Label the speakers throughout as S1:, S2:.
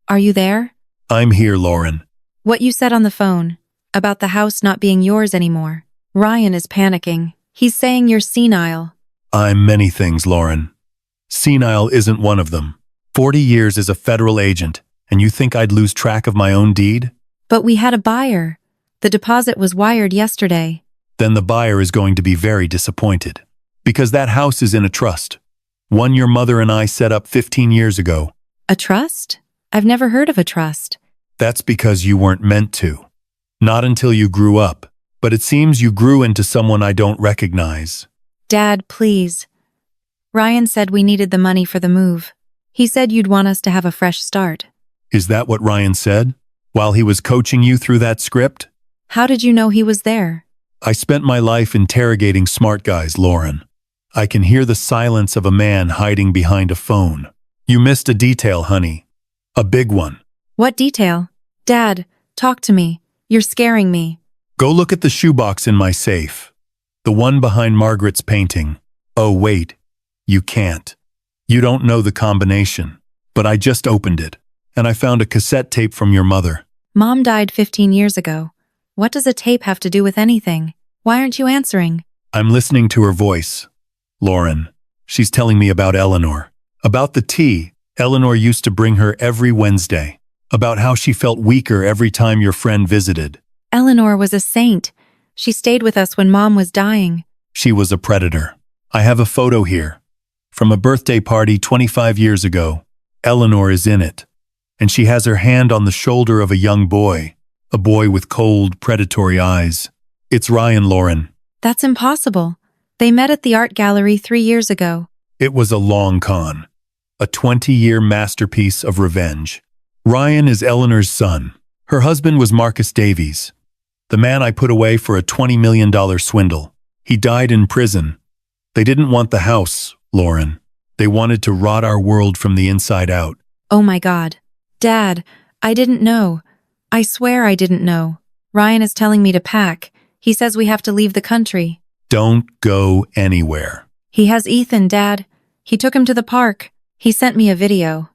S1: Are you there?
S2: I'm here, Lauren.
S1: What you said on the phone, about the house not being yours anymore. Ryan is panicking. He's saying you're senile.
S2: I'm many things, Lauren. Senile isn't one of them. 40 years as a federal agent, and you think I'd lose track of my own deed?
S1: But we had a buyer. The deposit was wired yesterday.
S2: Then the buyer is going to be very disappointed. Because that house is in a trust. One your mother and I set up 15 years ago.
S1: A trust? I've never heard of a trust.
S2: That's because you weren't meant to. Not until you grew up. But it seems you grew into someone I don't recognize.
S1: Dad, please. Ryan said we needed the money for the move. He said you'd want us to have a fresh start.
S2: Is that what Ryan said? While he was coaching you through that script?
S1: How did you know he was there?
S2: I spent my life interrogating smart guys, Lauren. I can hear the silence of a man hiding behind a phone. You missed a detail, honey. A big one.
S1: What detail? Dad, talk to me. You're scaring me.
S2: Go look at the shoebox in my safe. The one behind Margaret's painting. Oh, wait. You can't. You don't know the combination. But I just opened it, and I found a cassette tape from your mother.
S1: Mom died 15 years ago. What does a tape have to do with anything? Why aren't you answering?
S2: I'm listening to her voice. Lauren. She's telling me about Eleanor. About the tea Eleanor used to bring her every Wednesday. About how she felt weaker every time your friend visited.
S1: Eleanor was a saint. She stayed with us when Mom was dying.
S2: She was a predator. I have a photo here. From a birthday party 25 years ago. Eleanor is in it. And she has her hand on the shoulder of a young boy. A boy with cold, predatory eyes. It's Ryan, Lauren.
S1: That's impossible. They met at the art gallery 3 years ago.
S2: It was a long con. A 20-year masterpiece of revenge. Ryan is Eleanor's son. Her husband was Marcus Davies. The man I put away for a $20 million swindle. He died in prison. They didn't want the house, Lauren. They wanted to rot our world from the inside out.
S1: Oh my God. Dad, I didn't know. I swear I didn't know. Ryan is telling me to pack. He says we have to leave the country.
S2: Don't go anywhere.
S1: He has Ethan, Dad. He took him to the park. He sent me a video.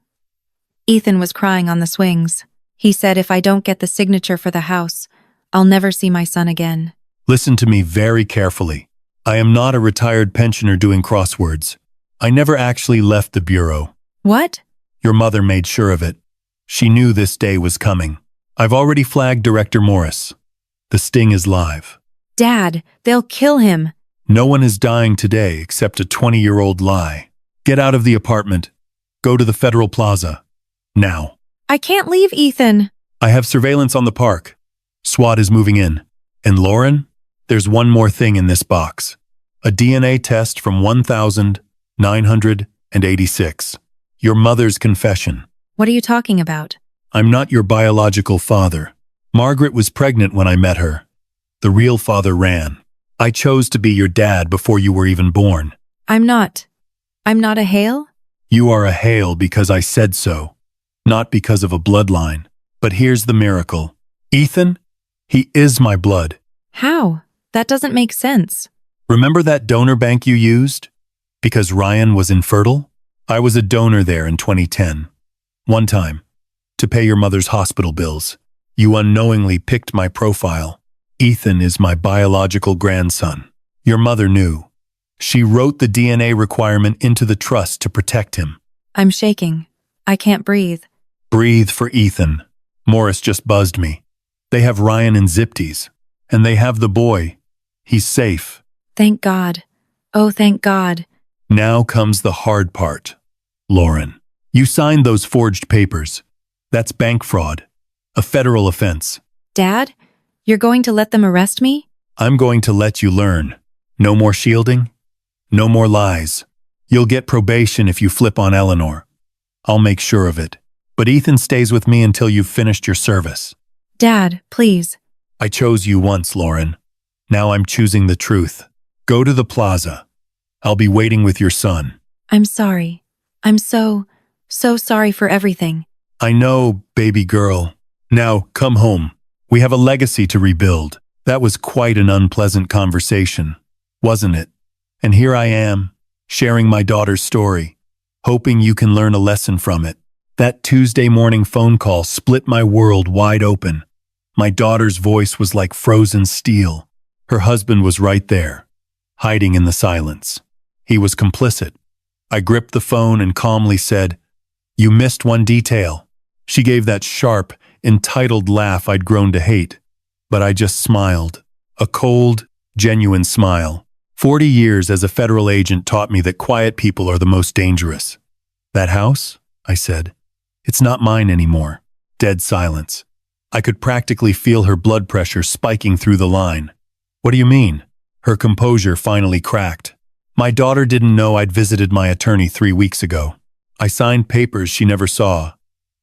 S1: Ethan was crying on the swings. He said if I don't get the signature for the house, I'll never see my son again.
S2: Listen to me very carefully. I am not a retired pensioner doing crosswords. I never actually left the bureau.
S1: What?
S2: Your mother made sure of it. She knew this day was coming. I've already flagged Director Morris. The sting is live.
S1: Dad, they'll kill him.
S2: No one is dying today except a 20-year-old lie. Get out of the apartment. Go to the Federal Plaza. Now.
S1: I can't leave Ethan.
S2: I have surveillance on the park. SWAT is moving in. And Lauren, there's one more thing in this box. A DNA test from 1986. Your mother's confession.
S1: What are you talking about?
S2: I'm not your biological father. Margaret was pregnant when I met her. The real father ran. I chose to be your dad before you were even born.
S1: I'm not a Hale?
S2: You are a Hale because I said so. Not because of a bloodline. But here's the miracle. Ethan, he is my blood.
S1: How? That doesn't make sense.
S2: Remember that donor bank you used? Because Ryan was infertile? I was a donor there in 2010. One time. To pay your mother's hospital bills. You unknowingly picked my profile. Ethan is my biological grandson. Your mother knew. She wrote the DNA requirement into the trust to protect him.
S1: I'm shaking. I can't breathe.
S2: Breathe for Ethan. Morris just buzzed me. They have Ryan in Zipties. And they have the boy. He's safe.
S1: Thank God. Oh, thank God.
S2: Now comes the hard part. Lauren, you signed those forged papers. That's bank fraud. A federal offense.
S1: Dad, you're going to let them arrest me?
S2: I'm going to let you learn. No more shielding. No more lies. You'll get probation if you flip on Eleanor. I'll make sure of it. But Ethan stays with me until you've finished your service.
S1: Dad, please.
S2: I chose you once, Lauren. Now I'm choosing the truth. Go to the plaza. I'll be waiting with your son.
S1: I'm sorry. I'm so sorry for everything.
S2: I know, baby girl. Now, come home. We have a legacy to rebuild. That was quite an unpleasant conversation, wasn't it? And here I am, sharing my daughter's story, hoping you can learn a lesson from it. That Tuesday morning phone call split my world wide open. My daughter's voice was like frozen steel. Her husband was right there, hiding in the silence. He was complicit. I gripped the phone and calmly said, "You missed one detail." She gave that sharp, entitled laugh I'd grown to hate. But I just smiled. A cold, genuine smile. 40 years as a federal agent taught me that quiet people are the most dangerous. "That house?" I said. "It's not mine anymore." Dead silence. I could practically feel her blood pressure spiking through the line. "What do you mean?" Her composure finally cracked. "My daughter didn't know I'd visited my attorney 3 weeks ago. I signed papers she never saw,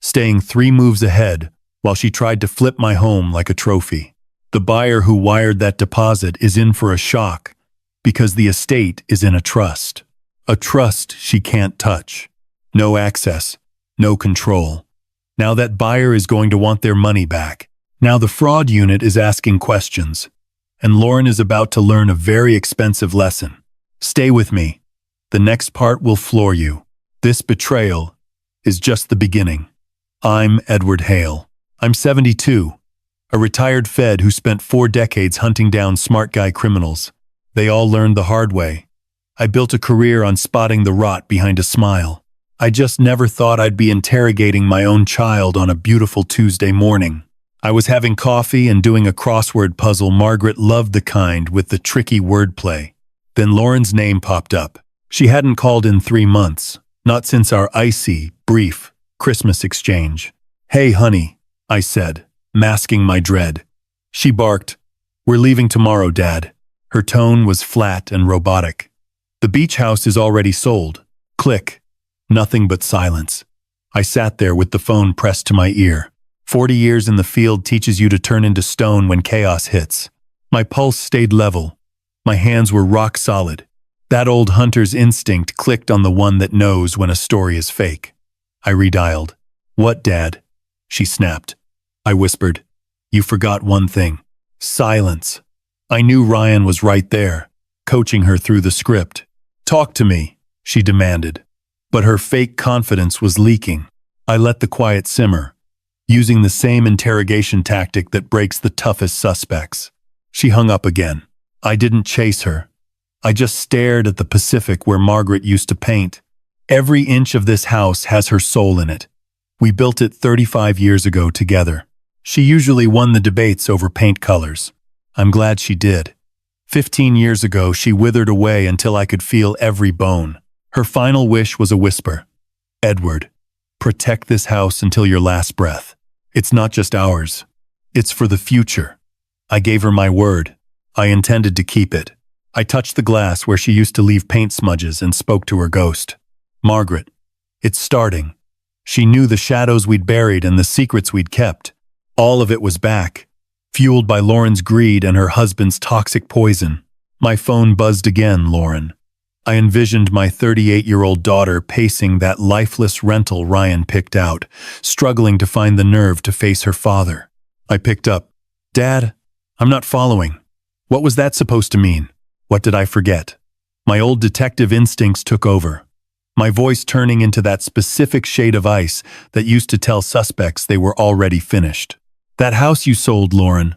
S2: staying 3 moves ahead while she tried to flip my home like a trophy. The buyer who wired that deposit is in for a shock because the estate is in a trust. A trust she can't touch. No access, no control. Now that buyer is going to want their money back. Now the fraud unit is asking questions. And Lauren is about to learn a very expensive lesson. Stay with me. The next part will floor you. This betrayal is just the beginning. I'm Edward Hale. I'm 72, a retired Fed who spent 4 decades hunting down smart guy criminals. They all learned the hard way. I built a career on spotting the rot behind a smile. I just never thought I'd be interrogating my own child on a beautiful Tuesday morning. I was having coffee and doing a crossword puzzle Margaret loved, the kind with the tricky wordplay. Then Lauren's name popped up. She hadn't called in 3 months, not since our icy, brief Christmas exchange. "Hey, honey," I said, masking my dread. She barked, "We're leaving tomorrow, Dad." Her tone was flat and robotic. "The beach house is already sold." Click. Nothing but silence. I sat there with the phone pressed to my ear. 40 years in the field teaches you to turn into stone when chaos hits. My pulse stayed level. My hands were rock solid. That old hunter's instinct clicked on the one that knows when a story is fake. I redialed. "What, Dad?" She snapped. I whispered, "You forgot one thing." Silence. I knew Ryan was right there, coaching her through the script. "Talk to me," she demanded. But her fake confidence was leaking. I let the quiet simmer, using the same interrogation tactic that breaks the toughest suspects. She hung up again. I didn't chase her. I just stared at the Pacific where Margaret used to paint. Every inch of this house has her soul in it. We built it 35 years ago together. She usually won the debates over paint colors. I'm glad she did. 15 years ago, she withered away until I could feel every bone. Her final wish was a whisper. "Edward, protect this house until your last breath. It's not just ours. It's for the future." I gave her my word. I intended to keep it. I touched the glass where she used to leave paint smudges and spoke to her ghost. "Margaret, it's starting." She knew the shadows we'd buried and the secrets we'd kept. All of it was back, fueled by Lauren's greed and her husband's toxic poison. My phone buzzed again, Lauren. I envisioned my 38-year-old daughter pacing that lifeless rental Ryan picked out, struggling to find the nerve to face her father. I picked up. "Dad, I'm not following. What was that supposed to mean? What did I forget?" My old detective instincts took over, my voice turning into that specific shade of ice that used to tell suspects they were already finished. "That house you sold, Lauren,"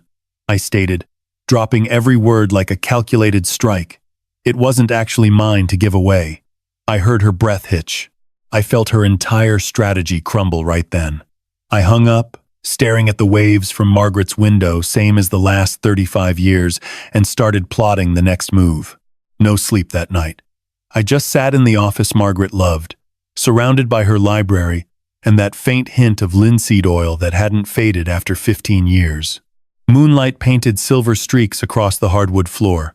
S2: I stated, dropping every word like a calculated strike. It wasn't actually mine to give away. I heard her breath hitch. I felt her entire strategy crumble right then. I hung up, staring at the waves from Margaret's window, same as the last 35 years, and started plotting the next move. No sleep that night. I just sat in the office Margaret loved, surrounded by her library and that faint hint of linseed oil that hadn't faded after 15 years. Moonlight painted silver streaks across the hardwood floor.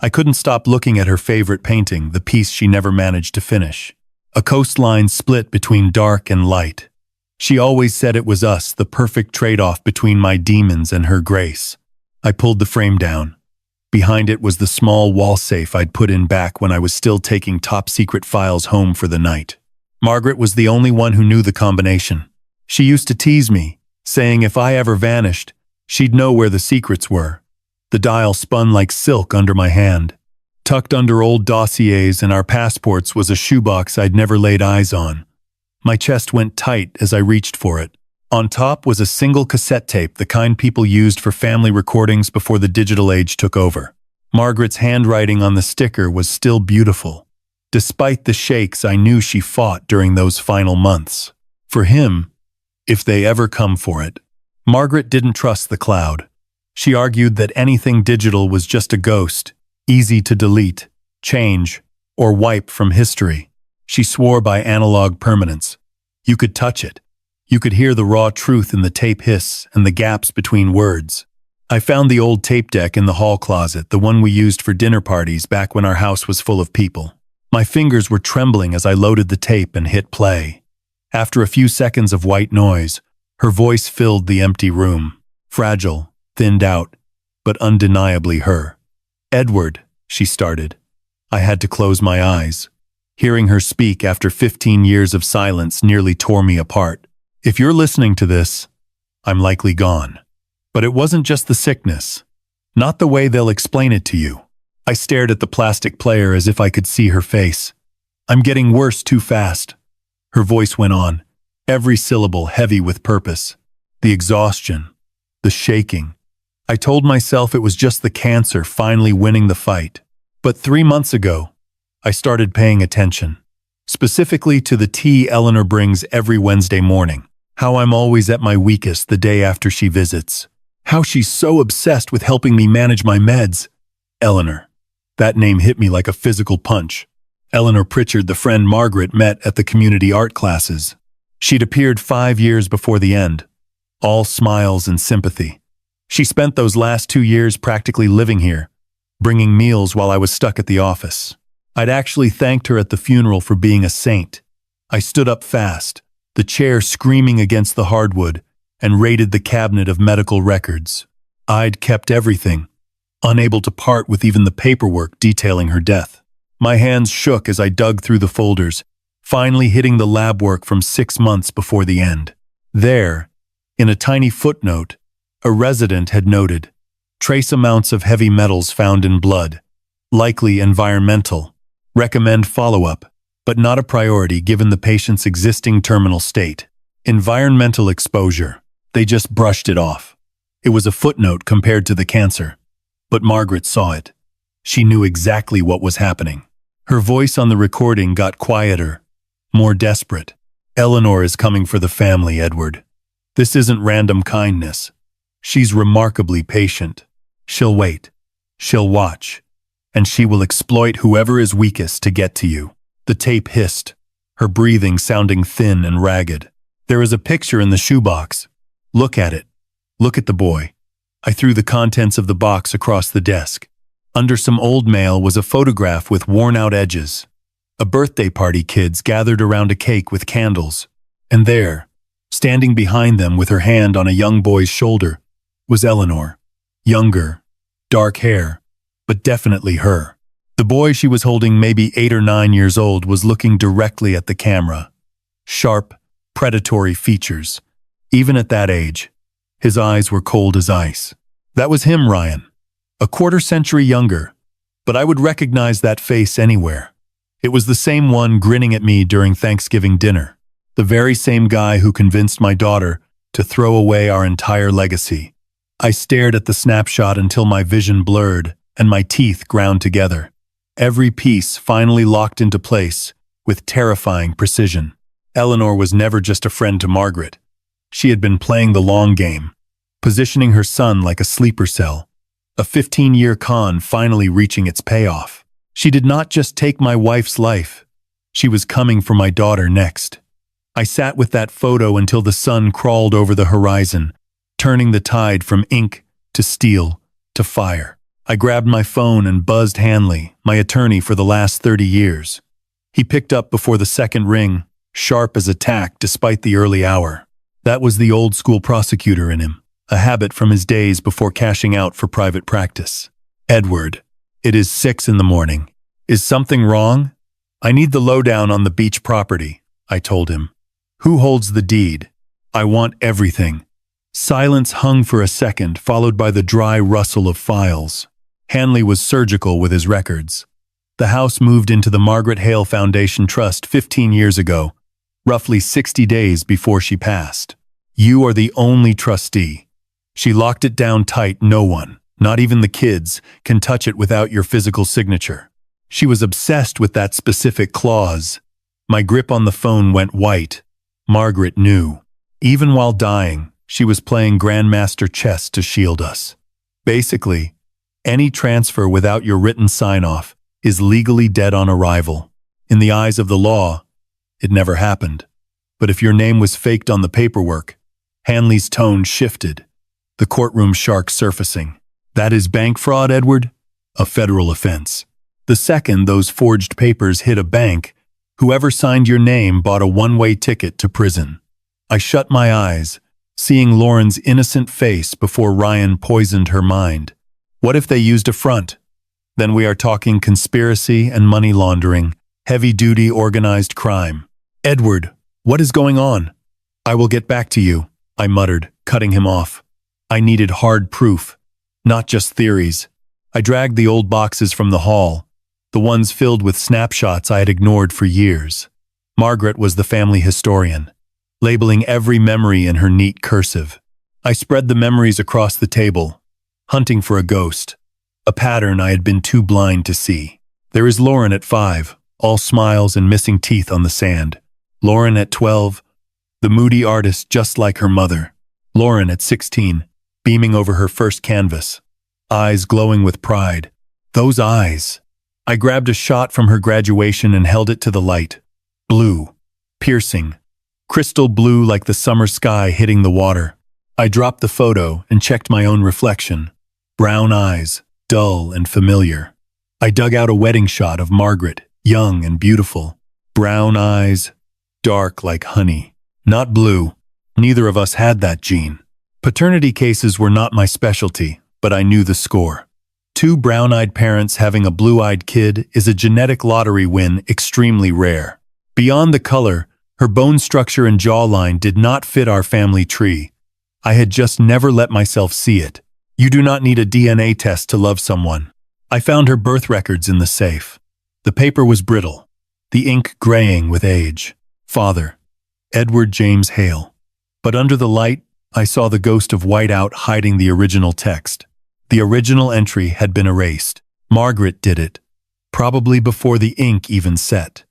S2: I couldn't stop looking at her favorite painting, the piece she never managed to finish. A coastline split between dark and light. She always said it was us, the perfect trade-off between my demons and her grace. I pulled the frame down. Behind it was the small wall safe I'd put in back when I was still taking top-secret files home for the night. Margaret was the only one who knew the combination. She used to tease me, saying if I ever vanished, she'd know where the secrets were. The dial spun like silk under my hand. Tucked under old dossiers and our passports was a shoebox I'd never laid eyes on. My chest went tight as I reached for it. On top was a single cassette tape, the kind people used for family recordings before the digital age took over. Margaret's handwriting on the sticker was still beautiful. Despite the shakes, I knew she fought during those final months. For him, if they ever come for it. Margaret didn't trust the cloud. She argued that anything digital was just a ghost, easy to delete, change, or wipe from history. She swore by analog permanence. You could touch it. You could hear the raw truth in the tape hiss and the gaps between words. I found the old tape deck in the hall closet, the one we used for dinner parties back when our house was full of people. My fingers were trembling as I loaded the tape and hit play. After a few seconds of white noise, her voice filled the empty room. Fragile, thinned out, but undeniably her. "Edward," she started. I had to close my eyes. Hearing her speak after 15 years of silence nearly tore me apart. "If you're listening to this, I'm likely gone." But it wasn't just the sickness. Not the way they'll explain it to you. I stared at the plastic player as if I could see her face. "I'm getting worse too fast." Her voice went on, every syllable heavy with purpose. The exhaustion, the shaking. I told myself it was just the cancer finally winning the fight. But 3 months ago, I started paying attention. Specifically to the tea Eleanor brings every Wednesday morning. How I'm always at my weakest the day after she visits. How she's so obsessed with helping me manage my meds. Eleanor. That name hit me like a physical punch. Eleanor Pritchard, the friend Margaret met at the community art classes. She'd appeared 5 years before the end. All smiles and sympathy. She spent those last 2 years practically living here, bringing meals while I was stuck at the office. I'd actually thanked her at the funeral for being a saint. I stood up fast, the chair screaming against the hardwood, and raided the cabinet of medical records. I'd kept everything, unable to part with even the paperwork detailing her death. My hands shook as I dug through the folders, finally hitting the lab work from 6 months before the end. There, in a tiny footnote, a resident had noted, trace amounts of heavy metals found in blood, likely environmental. Recommend follow-up, but not a priority given the patient's existing terminal state. Environmental exposure. They just brushed it off. It was a footnote compared to the cancer. But Margaret saw it. She knew exactly what was happening. Her voice on the recording got quieter, more desperate. "Eleanor is coming for the family, Edward. This isn't random kindness. She's remarkably patient. She'll wait. She'll watch. And she will exploit whoever is weakest to get to you." The tape hissed, her breathing sounding thin and ragged. "There is a picture in the shoebox. Look at it. Look at the boy." I threw the contents of the box across the desk. Under some old mail was a photograph with worn-out edges. A birthday party, kids gathered around a cake with candles. And there, standing behind them with her hand on a young boy's shoulder, was Eleanor. Younger, dark hair, but definitely her. The boy she was holding, maybe 8 or 9 years old, was looking directly at the camera. Sharp, predatory features. Even at that age, his eyes were cold as ice. That was him, Ryan. A quarter-century younger, but I would recognize that face anywhere. It was the same one grinning at me during Thanksgiving dinner. The very same guy who convinced my daughter to throw away our entire legacy. I stared at the snapshot until my vision blurred and my teeth ground together. Every piece finally locked into place with terrifying precision. Eleanor was never just a friend to Margaret. She had been playing the long game, positioning her son like a sleeper cell. A 15-year con finally reaching its payoff. She did not just take my wife's life. She was coming for my daughter next. I sat with that photo until the sun crawled over the horizon, turning the tide from ink to steel to fire. I grabbed my phone and buzzed Hanley, my attorney for the last 30 years. He picked up before the second ring, sharp as a tack despite the early hour. That was the old-school prosecutor in him, a habit from his days before cashing out for private practice. "Edward, it is 6 in the morning. Is something wrong? I need the lowdown on the beach property," I told him. "Who holds the deed? I want everything." Silence hung for a second, followed by the dry rustle of files. Hanley was surgical with his records. The house moved into the Margaret Hale Foundation Trust 15 years ago, roughly 60 days before she passed. You are the only trustee. She locked it down tight. No one, not even the kids, can touch it without your physical signature. She was obsessed with that specific clause. My grip on the phone went white. Margaret knew. Even while dying, she was playing Grandmaster chess to shield us. Basically, any transfer without your written sign-off is legally dead on arrival. In the eyes of the law, it never happened. But if your name was faked on the paperwork, Hanley's tone shifted, the courtroom shark surfacing. That is bank fraud, Edward? A federal offense. The second those forged papers hit a bank, whoever signed your name bought a one-way ticket to prison. I shut my eyes, seeing Lauren's innocent face before Ryan poisoned her mind. What if they used a front? Then we are talking conspiracy and money laundering, heavy-duty organized crime. Edward, what is going on? I will get back to you, I muttered, cutting him off. I needed hard proof, not just theories. I dragged the old boxes from the hall, the ones filled with snapshots I had ignored for years. Margaret was the family historian, labeling every memory in her neat cursive. I spread the memories across the table, hunting for a ghost, a pattern I had been too blind to see. There is Lauren at 5, all smiles and missing teeth on the sand. Lauren at 12, the moody artist just like her mother. Lauren at 16, beaming over her first canvas, eyes glowing with pride. Those eyes! I grabbed a shot from her graduation and held it to the light. Blue, piercing, crystal blue like the summer sky hitting the water. I dropped the photo and checked my own reflection. Brown eyes, dull and familiar. I dug out a wedding shot of Margaret, young and beautiful. Brown eyes, dark like honey. Not blue. Neither of us had that gene. Paternity cases were not my specialty, but I knew the score. 2 brown-eyed parents having a blue-eyed kid is a genetic lottery win extremely rare. Beyond the color, her bone structure and jawline did not fit our family tree. I had just never let myself see it. You do not need a DNA test to love someone. I found her birth records in the safe. The paper was brittle, the ink graying with age. Father, Edward James Hale. But under the light, I saw the ghost of whiteout hiding the original text. The original entry had been erased. Margaret did it, probably before the ink even set.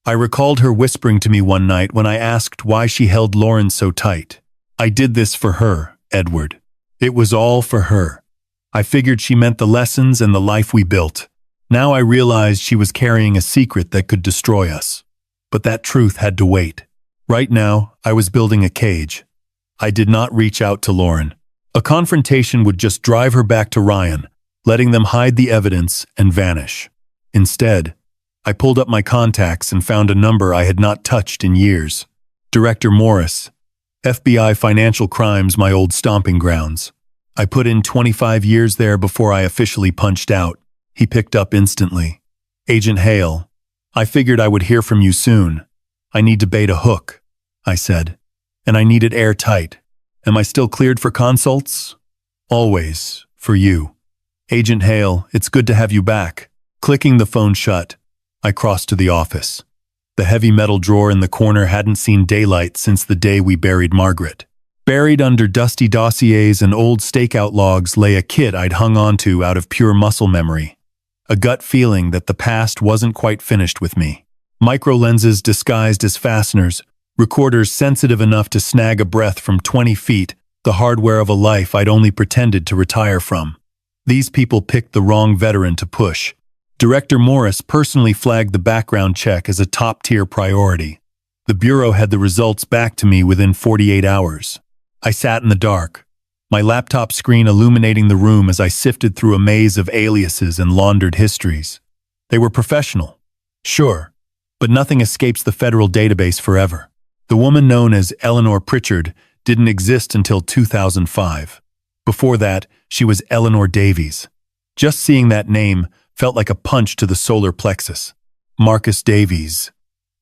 S2: I recalled her whispering to me one night when I asked why she held Lauren so tight. I did this for her, Edward. It was all for her. I figured she meant the lessons and the life we built. Now I realized she was carrying a secret that could destroy us. But that truth had to wait. Right now, I was building a cage. I did not reach out to Lauren. A confrontation would just drive her back to Ryan, letting them hide the evidence and vanish. Instead, I pulled up my contacts and found a number I had not touched in years. Director Morris, FBI Financial Crimes, my old stomping grounds. I put in 25 years there before I officially punched out. He picked up instantly. Agent Hale, I figured I would hear from you soon. I need to bait a hook, I said, and I need it airtight. Am I still cleared for consults? Always, for you. Agent Hale, it's good to have you back. Clicking the phone shut, I crossed to the office. The heavy metal drawer in the corner hadn't seen daylight since the day we buried Margaret. Buried under dusty dossiers and old stakeout logs lay a kit I'd hung onto out of pure muscle memory. A gut feeling that the past wasn't quite finished with me. Microlenses disguised as fasteners, recorders sensitive enough to snag a breath from 20 feet, the hardware of a life I'd only pretended to retire from. These people picked the wrong veteran to push. Director Morris personally flagged the background check as a top-tier priority. The Bureau had the results back to me within 48 hours. I sat in the dark, my laptop screen illuminating the room as I sifted through a maze of aliases and laundered histories. They were professional, sure, but nothing escapes the federal database forever. The woman known as Eleanor Pritchard didn't exist until 2005. Before that, she was Eleanor Davies. Just seeing that name felt like a punch to the solar plexus. Marcus Davies.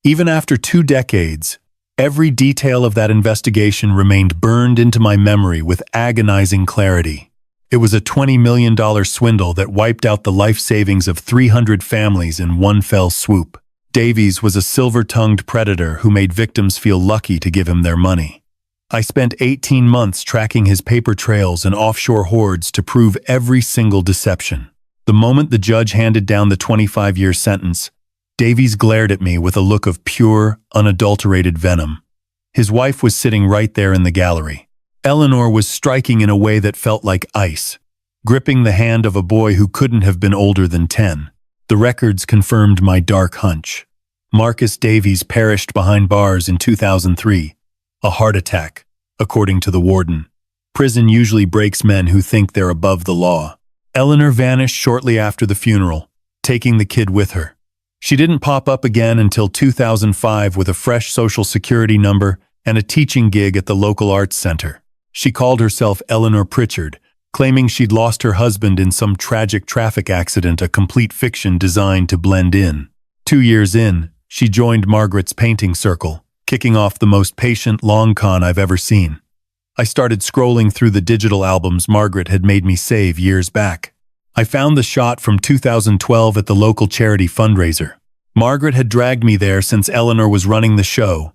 S2: Even after 2 decades, every detail of that investigation remained burned into my memory with agonizing clarity. It was a $20 million swindle that wiped out the life savings of 300 families in one fell swoop. Davies was a silver-tongued predator who made victims feel lucky to give him their money. I spent 18 months tracking his paper trails and offshore hoards to prove every single deception. The moment the judge handed down the 25-year sentence, Davies glared at me with a look of pure, unadulterated venom. His wife was sitting right there in the gallery. Eleanor was striking in a way that felt like ice, gripping the hand of a boy who couldn't have been older than 10. The records confirmed my dark hunch. Marcus Davies perished behind bars in 2003. A heart attack, according to the warden. Prison usually breaks men who think they're above the law. Eleanor vanished shortly after the funeral, taking the kid with her. She didn't pop up again until 2005 with a fresh social security number and a teaching gig at the local arts center. She called herself Eleanor Pritchard, claiming she'd lost her husband in some tragic traffic accident, a complete fiction designed to blend in. 2 years in, she joined Margaret's painting circle, kicking off the most patient long con I've ever seen. I started scrolling through the digital albums Margaret had made me save years back. I found the shot from 2012 at the local charity fundraiser. Margaret had dragged me there since Eleanor was running the show,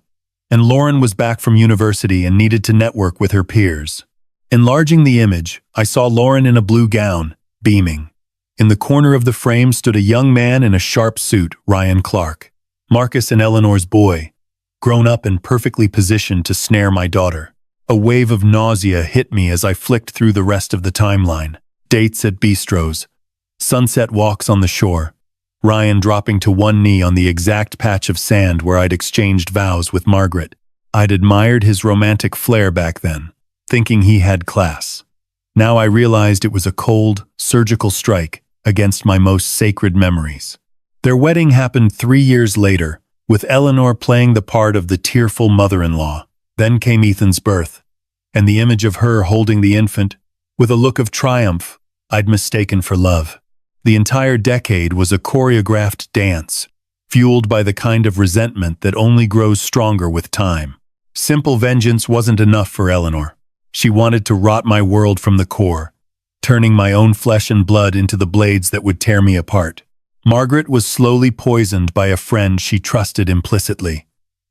S2: and Lauren was back from university and needed to network with her peers. Enlarging the image, I saw Lauren in a blue gown, beaming. In the corner of the frame stood a young man in a sharp suit, Ryan Clark, Marcus and Eleanor's boy, grown up and perfectly positioned to snare my daughter. A wave of nausea hit me as I flicked through the rest of the timeline. Dates at bistros, sunset walks on the shore, Ryan dropping to one knee on the exact patch of sand where I'd exchanged vows with Margaret. I'd admired his romantic flair back then, thinking he had class. Now I realized it was a cold, surgical strike against my most sacred memories. Their wedding happened 3 years later, with Eleanor playing the part of the tearful mother-in-law. Then came Ethan's birth, and the image of her holding the infant, with a look of triumph I'd mistaken for love. The entire decade was a choreographed dance, fueled by the kind of resentment that only grows stronger with time. Simple vengeance wasn't enough for Eleanor. She wanted to rot my world from the core, turning my own flesh and blood into the blades that would tear me apart. Margaret was slowly poisoned by a friend she trusted implicitly.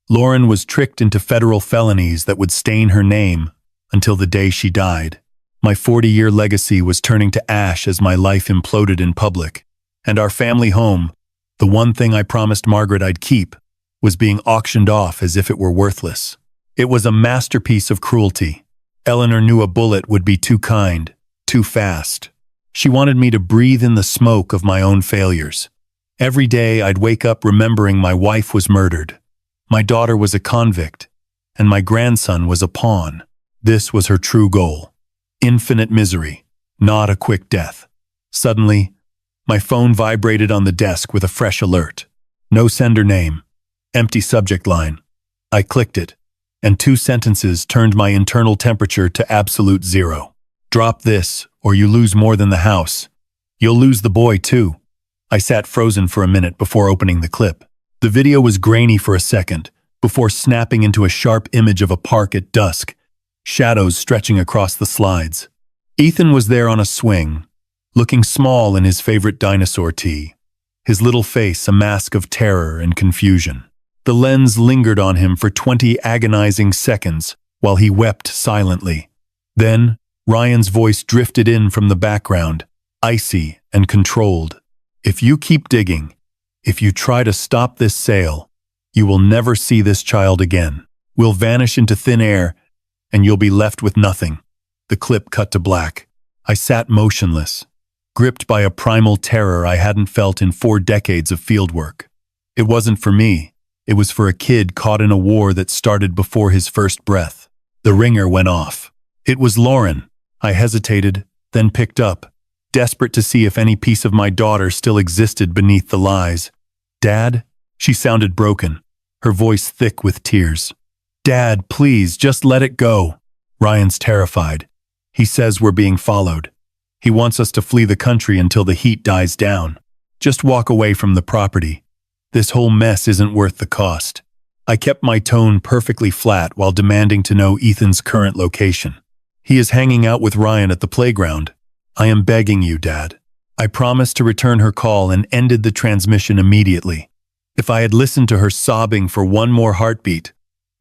S2: Lauren was tricked into federal felonies that would stain her name until the day she died. My 40-year legacy was turning to ash as my life imploded in public. And our family home, the one thing I promised Margaret I'd keep, was being auctioned off as if it were worthless. It was a masterpiece of cruelty. Eleanor knew a bullet would be too kind, too fast. She wanted me to breathe in the smoke of my own failures. Every day I'd wake up remembering my wife was murdered, my daughter was a convict, and my grandson was a pawn. This was her true goal. Infinite misery, not a quick death. Suddenly, my phone vibrated on the desk with a fresh alert. No sender name. Empty subject line. I clicked it, and 2 sentences turned my internal temperature to absolute zero. Drop this, or you lose more than the house. You'll lose the boy, too. I sat frozen for a minute before opening the clip. The video was grainy for a second, before snapping into a sharp image of a park at dusk, shadows stretching across the slides. Ethan was there on a swing, looking small in his favorite dinosaur tee, his little face a mask of terror and confusion. The lens lingered on him for 20 agonizing seconds while he wept silently. Then, Ryan's voice drifted in from the background, icy and controlled. If you keep digging, if you try to stop this sale, you will never see this child again. We'll vanish into thin air, and you'll be left with nothing. The clip cut to black. I sat motionless, gripped by a primal terror I hadn't felt in 4 decades of fieldwork. It wasn't for me. It was for a kid caught in a war that started before his first breath. The ringer went off. It was Lauren. I hesitated, then picked up, desperate to see if any piece of my daughter still existed beneath the lies. Dad? She sounded broken, her voice thick with tears. Dad, please, just let it go. Ryan's terrified. He says we're being followed. He wants us to flee the country until the heat dies down. Just walk away from the property. This whole mess isn't worth the cost. I kept my tone perfectly flat while demanding to know Ethan's current location. He is hanging out with Ryan at the playground. I am begging you, Dad. I promised to return her call and ended the transmission immediately. If I had listened to her sobbing for one more heartbeat,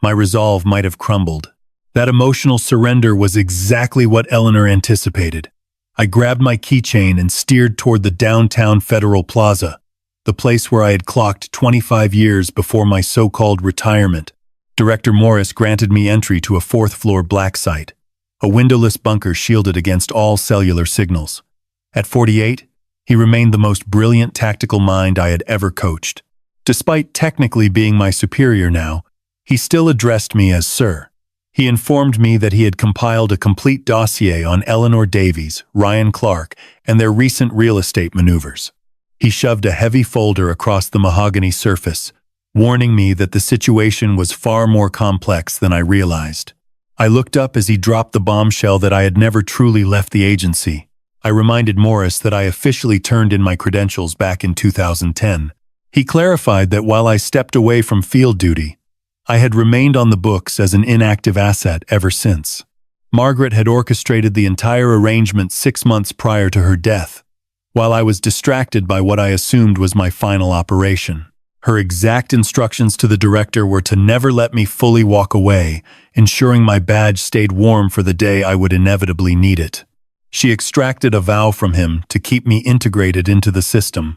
S2: my resolve might have crumbled. That emotional surrender was exactly what Eleanor anticipated. I grabbed my keychain and steered toward the downtown Federal Plaza, the place where I had clocked 25 years before my so-called retirement. Director Morris granted me entry to a fourth-floor black site, a windowless bunker shielded against all cellular signals. At 48, he remained the most brilliant tactical mind I had ever coached. Despite technically being my superior now, he still addressed me as Sir. He informed me that he had compiled a complete dossier on Eleanor Davies, Ryan Clark, and their recent real estate maneuvers. He shoved a heavy folder across the mahogany surface, warning me that the situation was far more complex than I realized. I looked up as he dropped the bombshell that I had never truly left the agency. I reminded Morris that I officially turned in my credentials back in 2010. He clarified that while I stepped away from field duty, I had remained on the books as an inactive asset ever since. Margaret had orchestrated the entire arrangement 6 months prior to her death, while I was distracted by what I assumed was my final operation. Her exact instructions to the director were to never let me fully walk away, ensuring my badge stayed warm for the day I would inevitably need it. She extracted a vow from him to keep me integrated into the system,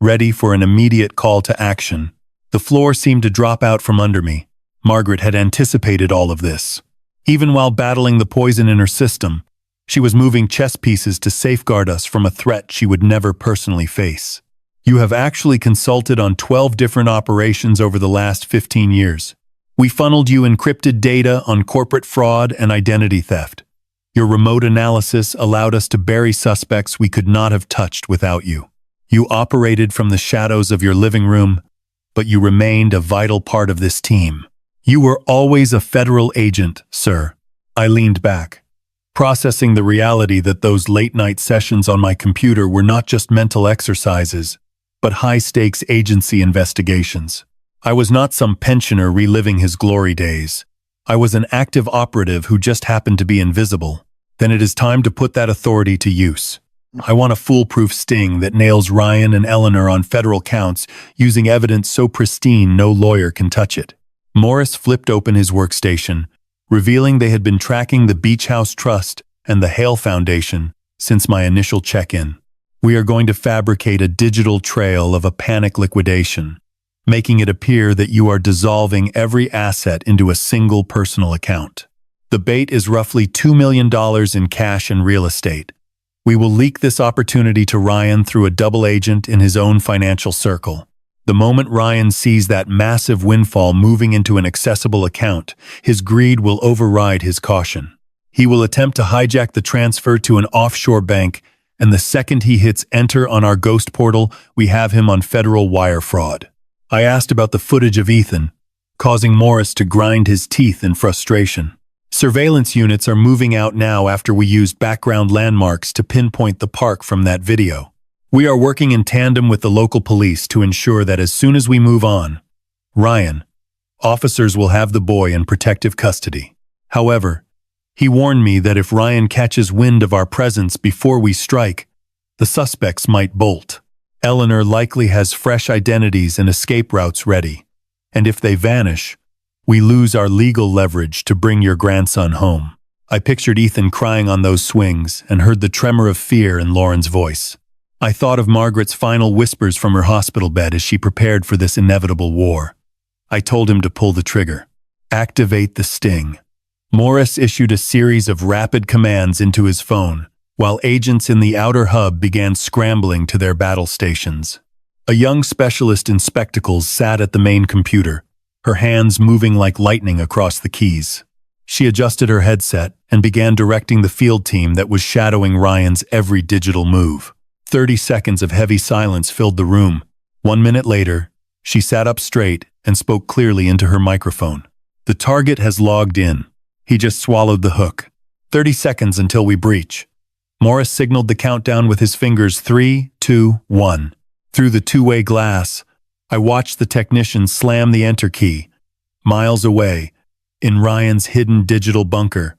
S2: ready for an immediate call to action. The floor seemed to drop out from under me. Margaret had anticipated all of this. Even while battling the poison in her system, she was moving chess pieces to safeguard us from a threat she would never personally face. You have actually consulted on 12 different operations over the last 15 years. We funneled you encrypted data on corporate fraud and identity theft. Your remote analysis allowed us to bury suspects we could not have touched without you. You operated from the shadows of your living room, but you remained a vital part of this team. You were always a federal agent, sir. I leaned back, processing the reality that those late-night sessions on my computer were not just mental exercises, but high-stakes agency investigations. I was not some pensioner reliving his glory days. I was an active operative who just happened to be invisible. Then it is time to put that authority to use. I want a foolproof sting that nails Ryan and Eleanor on federal counts using evidence so pristine no lawyer can touch it. Morris flipped open his workstation, revealing they had been tracking the Beach House Trust and the Hale Foundation since my initial check-in. We are going to fabricate a digital trail of a panic liquidation, making it appear that you are dissolving every asset into a single personal account. The bait is roughly $2 million in cash and real estate. We will leak this opportunity to Ryan through a double agent in his own financial circle. The moment Ryan sees that massive windfall moving into an accessible account, his greed will override his caution. He will attempt to hijack the transfer to an offshore bank, and the second he hits enter on our ghost portal, we have him on federal wire fraud. I asked about the footage of Ethan, causing Morris to grind his teeth in frustration. Surveillance units are moving out now after we used background landmarks to pinpoint the park from that video. We are working in tandem with the local police to ensure that as soon as we move on, Ryan, officers will have the boy in protective custody. However, he warned me that if Ryan catches wind of our presence before we strike, the suspects might bolt. Eleanor likely has fresh identities and escape routes ready, and if they vanish, we lose our legal leverage to bring your grandson home. I pictured Ethan crying on those swings and heard the tremor of fear in Lauren's voice. I thought of Margaret's final whispers from her hospital bed as she prepared for this inevitable war. I told him to pull the trigger. Activate the sting. Morris issued a series of rapid commands into his phone, while agents in the outer hub began scrambling to their battle stations. A young specialist in spectacles sat at the main computer, her hands moving like lightning across the keys. She adjusted her headset and began directing the field team that was shadowing Ryan's every digital move. 30 seconds of heavy silence filled the room. 1 minute later, she sat up straight and spoke clearly into her microphone. The target has logged in. He just swallowed the hook. 30 seconds until we breach. Morris signaled the countdown with his fingers. 3, 2, 1. Through the two-way glass, I watched the technician slam the enter key. Miles away, in Ryan's hidden digital bunker,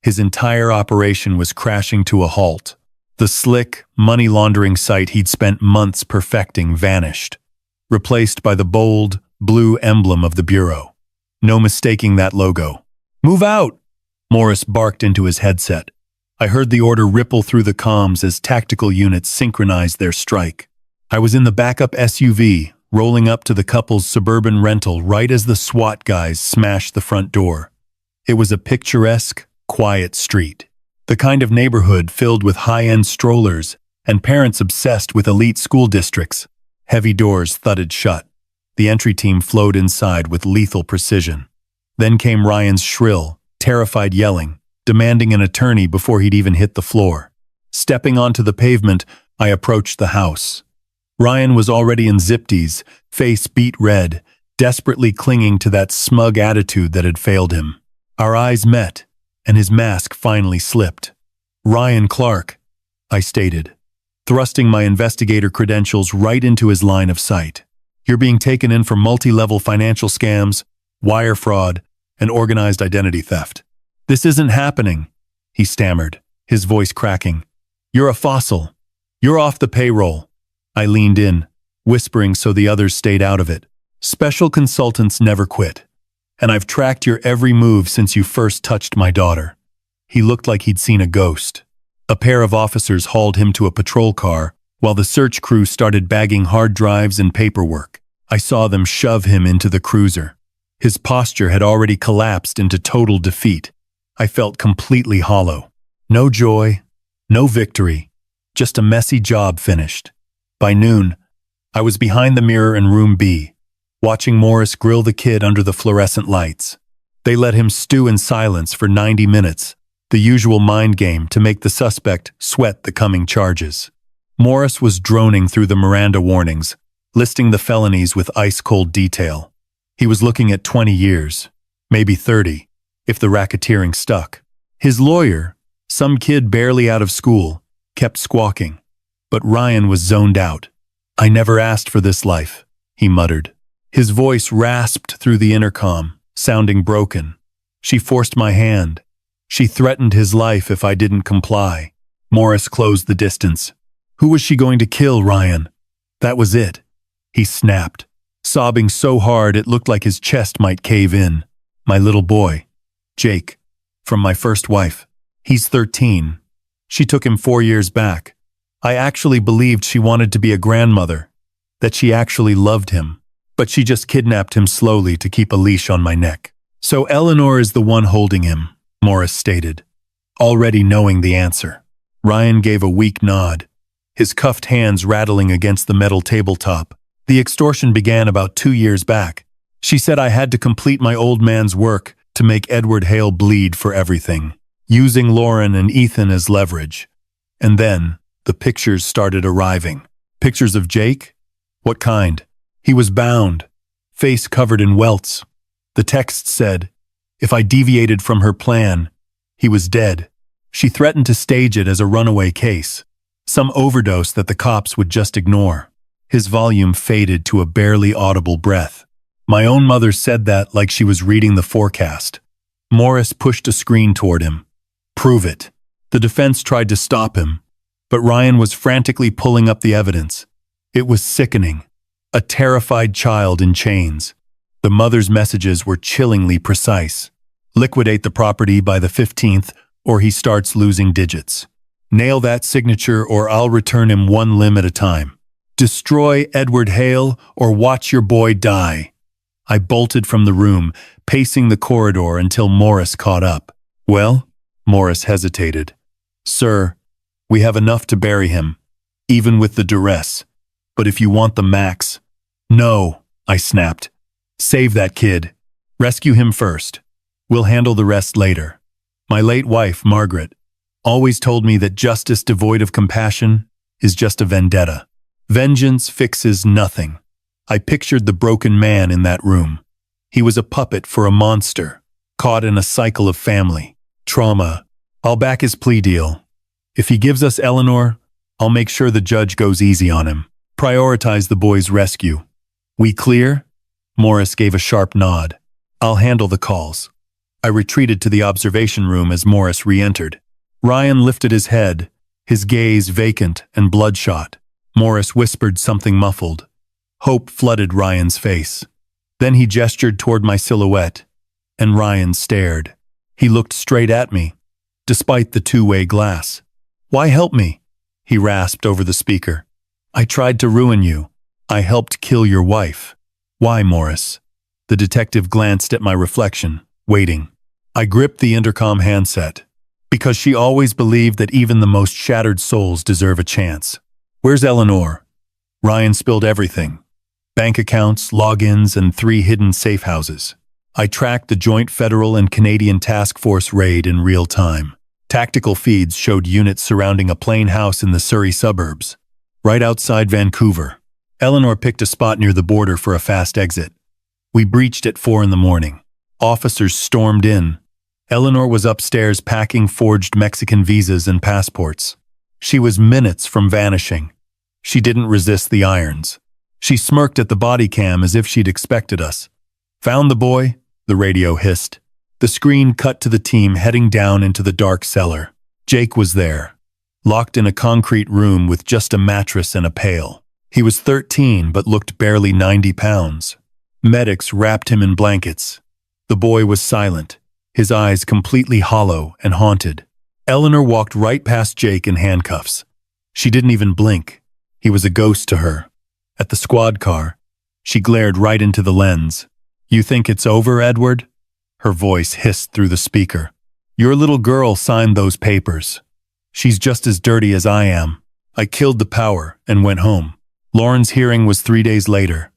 S2: his entire operation was crashing to a halt. The slick, money-laundering site he'd spent months perfecting vanished. replaced by the bold, blue emblem of the Bureau. No mistaking that logo. "Move out!" Morris barked into his headset. I heard the order ripple through the comms as tactical units synchronized their strike. I was in the backup SUV, rolling up to the couple's suburban rental right as the SWAT guys smashed the front door. It was a picturesque, quiet street. The kind of neighborhood filled with high-end strollers and parents obsessed with elite school districts. Heavy doors thudded shut. The entry team flowed inside with lethal precision. Then came Ryan's shrill, terrified yelling, demanding an attorney before he'd even hit the floor. Stepping onto the pavement, I approached the house. Ryan was already in zipties, face beet red, desperately clinging to that smug attitude that had failed him. Our eyes met, and his mask finally slipped. "Ryan Clark," I stated, thrusting my investigator credentials right into his line of sight. "You're being taken in for multi-level financial scams, wire fraud, and organized identity theft." "This isn't happening," he stammered, his voice cracking. "You're a fossil. You're off the payroll." I leaned in, whispering so the others stayed out of it. "Special consultants never quit. And I've tracked your every move since you first touched my daughter." He looked like he'd seen a ghost. A pair of officers hauled him to a patrol car, while the search crew started bagging hard drives and paperwork. I saw them shove him into the cruiser. His posture had already collapsed into total defeat. I felt completely hollow. No joy, no victory, just a messy job finished. By noon, I was behind the mirror in room B, watching Morris grill the kid under the fluorescent lights. They let him stew in silence for 90 minutes, the usual mind game to make the suspect sweat the coming charges. Morris was droning through the Miranda warnings, listing the felonies with ice-cold detail. He was looking at 20 years, maybe 30, if the racketeering stuck. His lawyer, some kid barely out of school, kept squawking. But Ryan was zoned out. "I never asked for this life," he muttered. His voice rasped through the intercom, sounding broken. "She forced my hand. She threatened his life if I didn't comply." Morris closed the distance. "Who was she going to kill, Ryan?" "That was it," he snapped, sobbing so hard it looked like his chest might cave in. "My little boy, Jake, from my first wife. He's 13. She took him 4 years back. I actually believed she wanted to be a grandmother, that she actually loved him, but she just kidnapped him slowly to keep a leash on my neck." "So Eleanor is the one holding him," Morris stated, already knowing the answer. Ryan gave a weak nod, his cuffed hands rattling against the metal tabletop. "The extortion began about 2 years back. She said I had to complete my old man's work to make Edward Hale bleed for everything, using Lauren and Ethan as leverage. And then the pictures started arriving. Pictures of Jake? What kind? He was bound, face covered in welts. The text said, if I deviated from her plan, he was dead. She threatened to stage it as a runaway case, some overdose that the cops would just ignore." His volume faded to a barely audible breath. "My own mother said that like she was reading the forecast." Morris pushed a screen toward him. "Prove it." The defense tried to stop him, but Ryan was frantically pulling up the evidence. It was sickening. A terrified child in chains. The mother's messages were chillingly precise. "Liquidate the property by the 15th, or he starts losing digits. Nail that signature, or I'll return him one limb at a time. Destroy Edward Hale, or watch your boy die." I bolted from the room, pacing the corridor until Morris caught up. "Well?" Morris hesitated. "Sir, we have enough to bury him, even with the duress. But if you want the max—" "No," I snapped. "Save that kid. Rescue him first. We'll handle the rest later. My late wife, Margaret, always told me that justice devoid of compassion is just a vendetta. Vengeance fixes nothing." I pictured the broken man in that room. He was a puppet for a monster, caught in a cycle of family trauma. "I'll back his plea deal. If he gives us Eleanor, I'll make sure the judge goes easy on him. Prioritize the boy's rescue. We clear?" Morris gave a sharp nod. "I'll handle the calls." I retreated to the observation room as Morris re-entered. Ryan lifted his head, his gaze vacant and bloodshot. Morris whispered something muffled. Hope flooded Ryan's face. Then he gestured toward my silhouette, and Ryan stared. He looked straight at me, despite the two-way glass. "Why help me?" he rasped over the speaker. "I tried to ruin you. I helped kill your wife." "Why, Morris?" The detective glanced at my reflection, waiting. I gripped the intercom handset. "Because she always believed that even the most shattered souls deserve a chance." "Where's Eleanor?" Ryan spilled everything. Bank accounts, logins, and 3 hidden safe houses. I tracked the joint federal and Canadian task force raid in real time. Tactical feeds showed units surrounding a plain house in the Surrey suburbs, right outside Vancouver. Eleanor picked a spot near the border for a fast exit. We breached at 4 in the morning. Officers stormed in. Eleanor was upstairs packing forged Mexican visas and passports. She was minutes from vanishing. She didn't resist the irons. She smirked at the body cam as if she'd expected us. "Found the boy?" the radio hissed. The screen cut to the team heading down into the dark cellar. Jake was there, locked in a concrete room with just a mattress and a pail. He was 13 but looked barely 90 pounds. Medics wrapped him in blankets. The boy was silent, his eyes completely hollow and haunted. Eleanor walked right past Jake in handcuffs. She didn't even blink. He was a ghost to her. At the squad car, she glared right into the lens. "You think it's over, Edward?" Her voice hissed through the speaker. "Your little girl signed those papers. She's just as dirty as I am. I killed the power and went home." Lauren's hearing was 3 days later.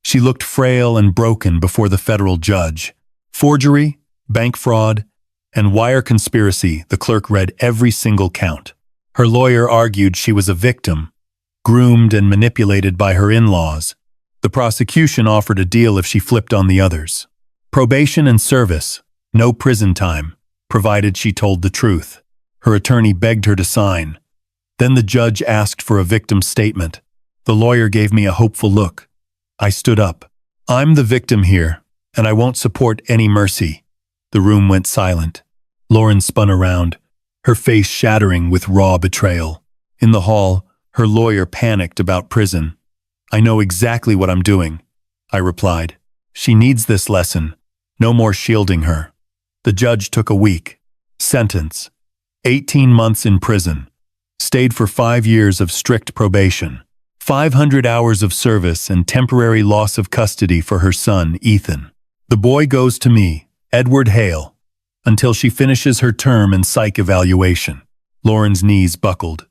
S2: She looked frail and broken before the federal judge. Forgery, bank fraud, and wire conspiracy, the clerk read every single count. Her lawyer argued she was a victim, groomed and manipulated by her in-laws. The prosecution offered a deal if she flipped on the others. Probation and service, no prison time, provided she told the truth. Her attorney begged her to sign. Then the judge asked for a victim statement. The lawyer gave me a hopeful look. I stood up. "I'm the victim here, and I won't support any mercy." The room went silent. Lauren spun around, her face shattering with raw betrayal. In the hall, her lawyer panicked about prison. "I know exactly what I'm doing," I replied. "She needs this lesson. No more shielding her." The judge took a week. Sentence: 18 months in prison. Stayed for 5 years of strict probation. 500 hours of service and temporary loss of custody for her son, Ethan. The boy goes to me, Edward Hale, until she finishes her term and psych evaluation. Lauren's knees buckled.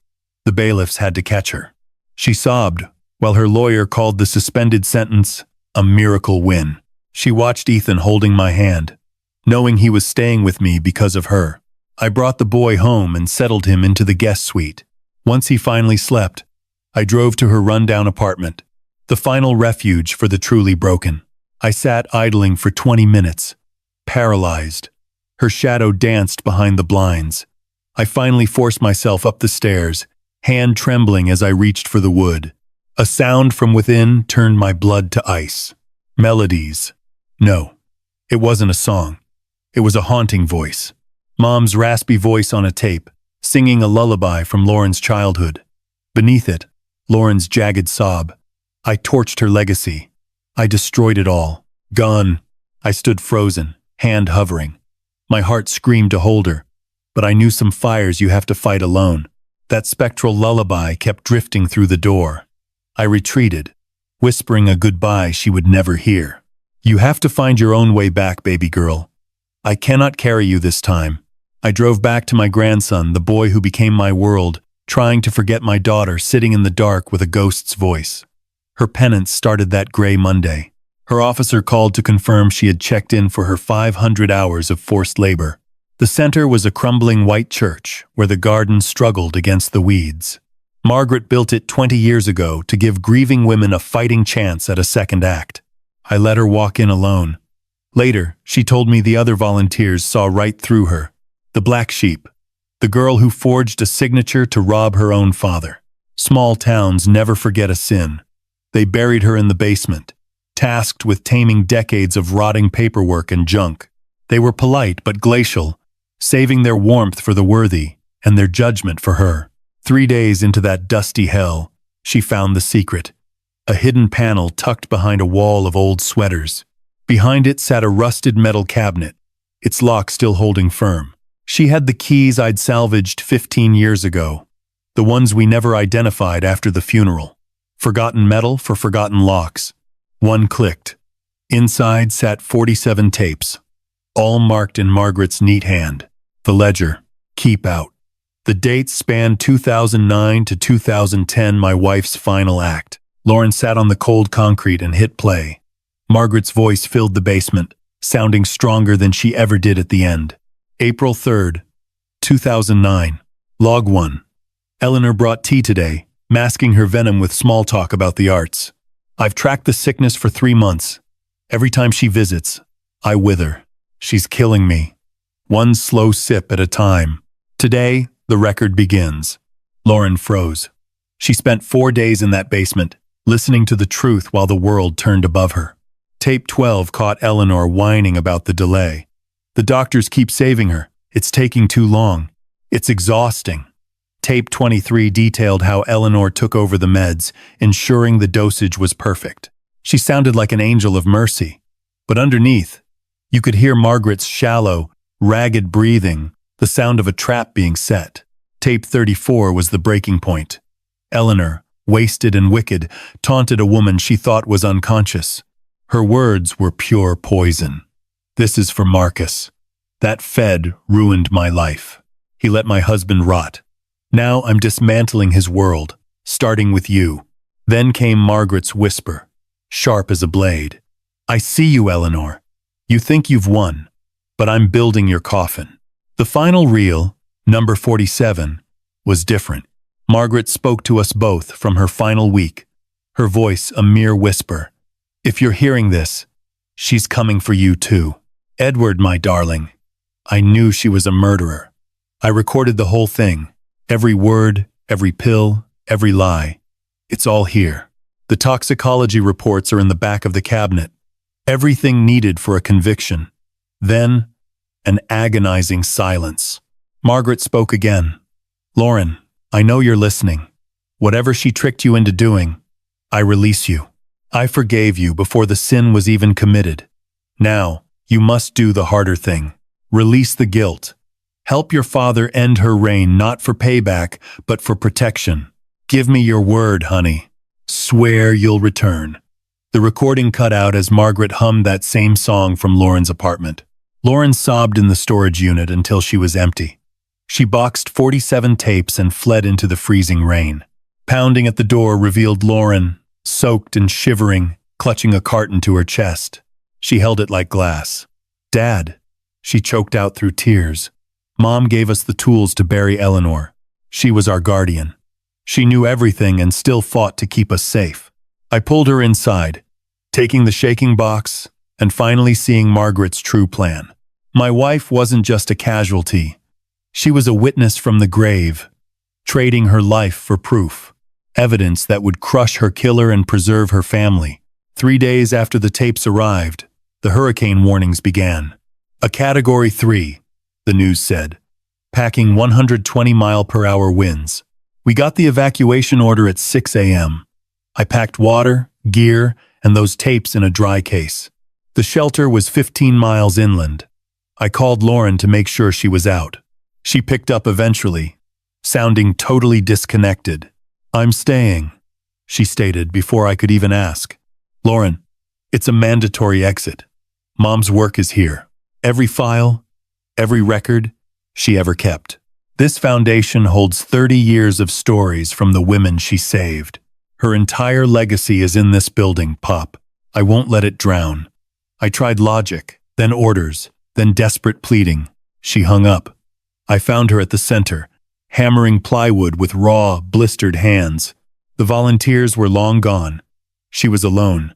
S2: The bailiffs had to catch her. She sobbed, while her lawyer called the suspended sentence a miracle win. She watched Ethan holding my hand, knowing he was staying with me because of her. I brought the boy home and settled him into the guest suite. Once he finally slept, I drove to her rundown apartment, the final refuge for the truly broken. I sat idling for 20 minutes, paralyzed. Her shadow danced behind the blinds. I finally forced myself up the stairs, hand trembling as I reached for the wood. A sound from within turned my blood to ice. Melodies. No, it wasn't a song. It was a haunting voice. Mom's raspy voice on a tape, singing a lullaby from Lauren's childhood. Beneath it, Lauren's jagged sob. I torched her legacy. I destroyed it all. Gone. I stood frozen, hand hovering. My heart screamed to hold her, but I knew some fires you have to fight alone. That spectral lullaby kept drifting through the door. I retreated, whispering a goodbye she would never hear. "You have to find your own way back, baby girl. I cannot carry you this time." I drove back to my grandson, the boy who became my world, trying to forget my daughter sitting in the dark with a ghost's voice. Her penance started that gray Monday. Her officer called to confirm she had checked in for her 500 hours of forced labor. The center was a crumbling white church where the garden struggled against the weeds. Margaret built it 20 years ago to give grieving women a fighting chance at a second act. I let her walk in alone. Later, she told me the other volunteers saw right through her. The black sheep. The girl who forged a signature to rob her own father. Small towns never forget a sin. They buried her in the basement, tasked with taming decades of rotting paperwork and junk. They were polite but glacial, saving their warmth for the worthy and their judgment for her. 3 days into that dusty hell, she found the secret. a hidden panel tucked behind a wall of old sweaters. Behind it sat a rusted metal cabinet, its lock still holding firm. She had the keys I'd salvaged 15 years ago, the ones we never identified after the funeral. Forgotten metal for forgotten locks. One clicked. Inside sat 47 tapes, all marked in Margaret's neat hand. The ledger, keep out. The dates spanned 2009 to 2010, my wife's final act. Lauren sat on the cold concrete and hit play. Margaret's voice filled the basement, sounding stronger than she ever did at the end. April 3rd, 2009. Log 1. Eleanor brought tea today, masking her venom with small talk about the arts. I've tracked the sickness for 3 months. Every time she visits, I wither. She's killing me. One slow sip at a time. Today, the record begins. Lauren froze. She spent 4 days in that basement, listening to the truth while the world turned above her. Tape 12 caught Eleanor whining about the delay. The doctors keep saving her. It's taking too long. It's exhausting. Tape 23 detailed how Eleanor took over the meds, ensuring the dosage was perfect. She sounded like an angel of mercy. But underneath, you could hear Margaret's shallow, ragged breathing, the sound of a trap being set. Tape 34 was the breaking point. Eleanor, wasted and wicked, taunted a woman she thought was unconscious. Her words were pure poison. This is for Marcus. That Fed ruined my life. He let my husband rot. Now I'm dismantling his world, starting with you. Then came Margaret's whisper, sharp as a blade. I see you, Eleanor. You think you've won, but I'm building your coffin. The final reel, number 47, was different. Margaret spoke to us both from her final week, her voice a mere whisper. If you're hearing this, she's coming for you too. Edward, my darling. I knew she was a murderer. I recorded the whole thing. Every word, every pill, every lie. It's all here. The toxicology reports are in the back of the cabinet. Everything needed for a conviction. Then, an agonizing silence. Margaret spoke again. Lauren, I know you're listening. Whatever she tricked you into doing, I release you. I forgave you before the sin was even committed. Now, you must do the harder thing. Release the guilt. Help your father end her reign, not for payback, but for protection. Give me your word, honey. Swear you'll return. The recording cut out as Margaret hummed that same song from Lauren's apartment. Lauren sobbed in the storage unit until she was empty. She boxed 47 tapes and fled into the freezing rain. Pounding at the door revealed Lauren, soaked and shivering, clutching a carton to her chest. She held it like glass. Dad, she choked out through tears. Mom gave us the tools to bury Eleanor. She was our guardian. She knew everything and still fought to keep us safe. I pulled her inside, taking the shaking box and finally seeing Margaret's true plan. My wife wasn't just a casualty. She was a witness from the grave, trading her life for proof, evidence that would crush her killer and preserve her family. 3 days after the tapes arrived, the hurricane warnings began. A Category 3, the news said, packing 120-mile-per-hour winds. We got the evacuation order at 6 a.m. I packed water, gear, and those tapes in a dry case. The shelter was 15 miles inland. I called Lauren to make sure she was out. She picked up eventually, sounding totally disconnected. I'm staying, she stated before I could even ask. Lauren, it's a mandatory exit. Mom's work is here. Every file, every record she ever kept. This foundation holds 30 years of stories from the women she saved. Her entire legacy is in this building, Pop. I won't let it drown. I tried logic, then orders, then desperate pleading. She hung up. I found her at the center, hammering plywood with raw, blistered hands. The volunteers were long gone. She was alone.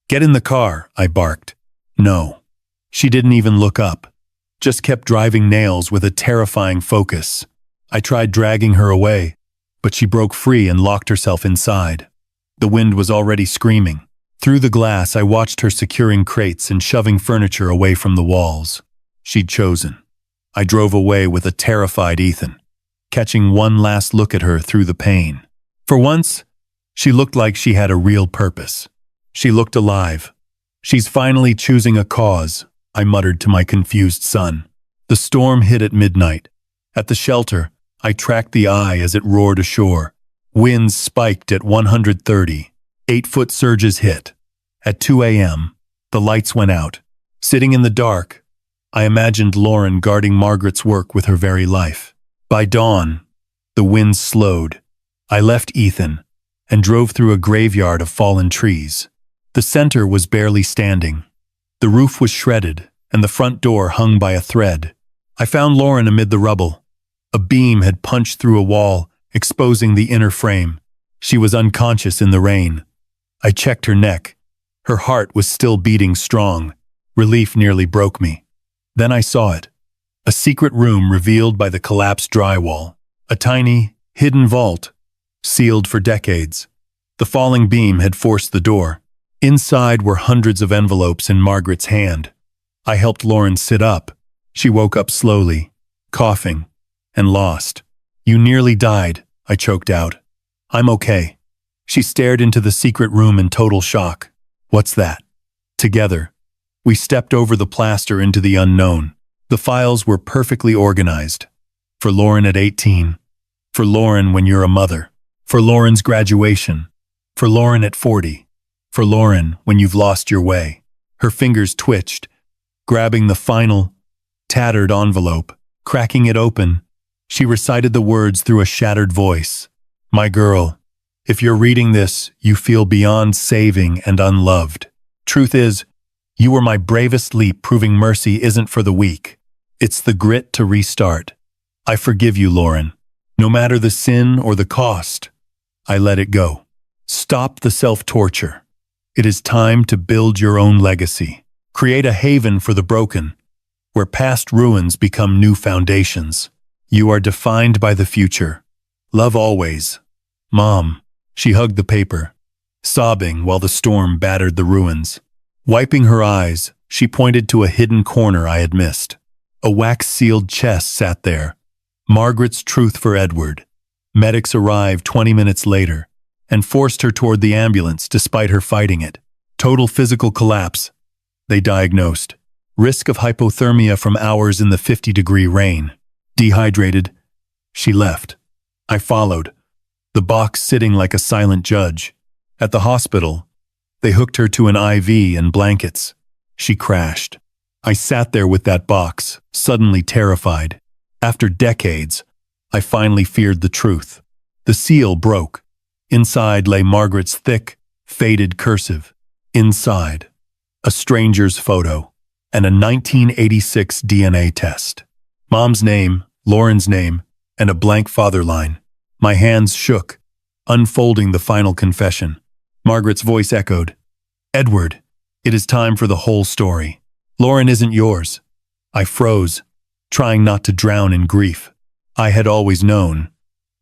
S2: Get in the car, I barked. No. She didn't even look up, just kept driving nails with a terrifying focus. I tried dragging her away, but she broke free and locked herself inside. The wind was already screaming. Through the glass, I watched her securing crates and shoving furniture away from the walls. She'd chosen. I drove away with a terrified Ethan, catching one last look at her through the pane. For once, She looked like she had a real purpose. She looked alive. She's finally choosing a cause, I muttered to my confused son. The storm hit at midnight. At the shelter, I tracked the eye as it roared ashore. Winds spiked at 130. 8-foot surges hit. At 2 a.m., the lights went out. Sitting in the dark, I imagined Lauren guarding Margaret's work with her very life. By dawn, the winds slowed. I left Ethan and drove through a graveyard of fallen trees. The center was barely standing. The roof was shredded, and the front door hung by a thread. I found Lauren amid the rubble. A beam had punched through a wall, exposing the inner frame. She was unconscious in the rain. I checked her neck. Her heart was still beating strong. Relief nearly broke me. Then I saw it. A secret room revealed by the collapsed drywall. A tiny, hidden vault, sealed for decades. The falling beam had forced the door. Inside were hundreds of envelopes in Margaret's hand. I helped Lauren sit up. She woke up slowly, coughing, and lost. "You nearly died," I choked out. "I'm okay." She stared into the secret room in total shock. "What's that?" Together, we stepped over the plaster into the unknown. The files were perfectly organized. For Lauren at 18. For Lauren when you're a mother. For Lauren's graduation. For Lauren at 40. For Lauren when you've lost your way. Her fingers twitched, grabbing the final, tattered envelope. Cracking it open, she recited the words through a shattered voice. "My girl, if you're reading this, you feel beyond saving and unloved. Truth is, you were my bravest leap, proving mercy isn't for the weak. It's the grit to restart. I forgive you, Lauren. No matter the sin or the cost, I let it go. Stop the self-torture. It is time to build your own legacy. Create a haven for the broken, where past ruins become new foundations. You are defined by the future. Love always. Mom." She hugged the paper, sobbing while the storm battered the ruins. Wiping her eyes, she pointed to a hidden corner I had missed. A wax-sealed chest sat there. Margaret's truth for Edward. Medics arrived 20 minutes later and forced her toward the ambulance despite her fighting it. Total physical collapse, they diagnosed. Risk of hypothermia from hours in the 50-degree rain. Dehydrated, she left. I followed, the box sitting like a silent judge. At the hospital, they hooked her to an IV and blankets. She crashed. I sat there with that box, suddenly terrified. After decades, I finally feared the truth. The seal broke. Inside lay Margaret's thick, faded cursive. Inside, a stranger's photo and a 1986 DNA test. Mom's name, Lauren's name, and a blank father line. My hands shook, unfolding the final confession. Margaret's voice echoed, "Edward, it is time for the whole story. Lauren isn't yours." I froze, trying not to drown in grief. I had always known,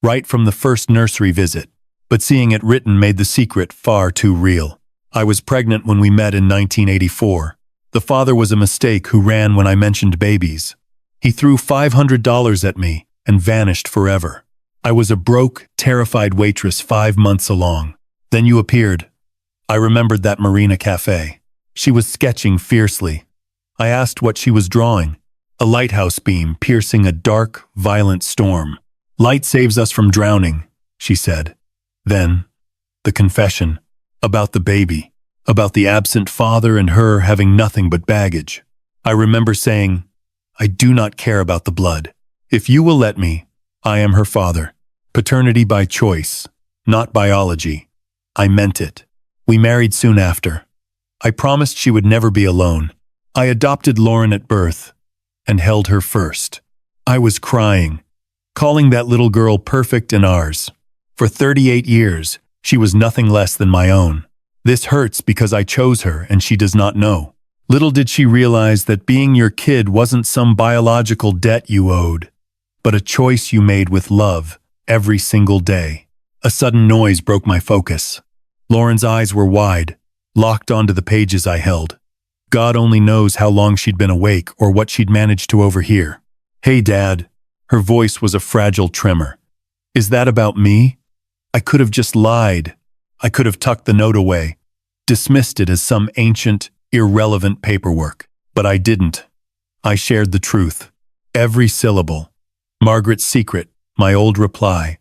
S2: right from the first nursery visit, but seeing it written made the secret far too real. I was pregnant when we met in 1984. The father was a mistake who ran when I mentioned babies. He threw $500 at me and vanished forever. I was a broke, terrified waitress 5 months along. Then you appeared. I remembered that Marina Cafe. She was sketching fiercely. I asked what she was drawing. A lighthouse beam piercing a dark, violent storm. "Light saves us from drowning," she said. Then, the confession. About the baby. About the absent father and her having nothing but baggage. I remember saying, "I do not care about the blood. If you will let me, I am her father. Paternity by choice, not biology." I meant it. We married soon after. I promised she would never be alone. I adopted Lauren at birth and held her first. I was crying, calling that little girl perfect and ours. For 38 years, she was nothing less than my own. This hurts because I chose her and she does not know. Little did she realize that being your kid wasn't some biological debt you owed, but a choice you made with love every single day. A sudden noise broke my focus. Lauren's eyes were wide, locked onto the pages I held. God only knows how long she'd been awake or what she'd managed to overhear. "Hey, Dad." Her voice was a fragile tremor. "Is that about me? I could have just lied." I could have tucked the note away, dismissed it as some ancient, irrelevant paperwork. But I didn't. I shared the truth. Every syllable. Margaret's secret, my old reply,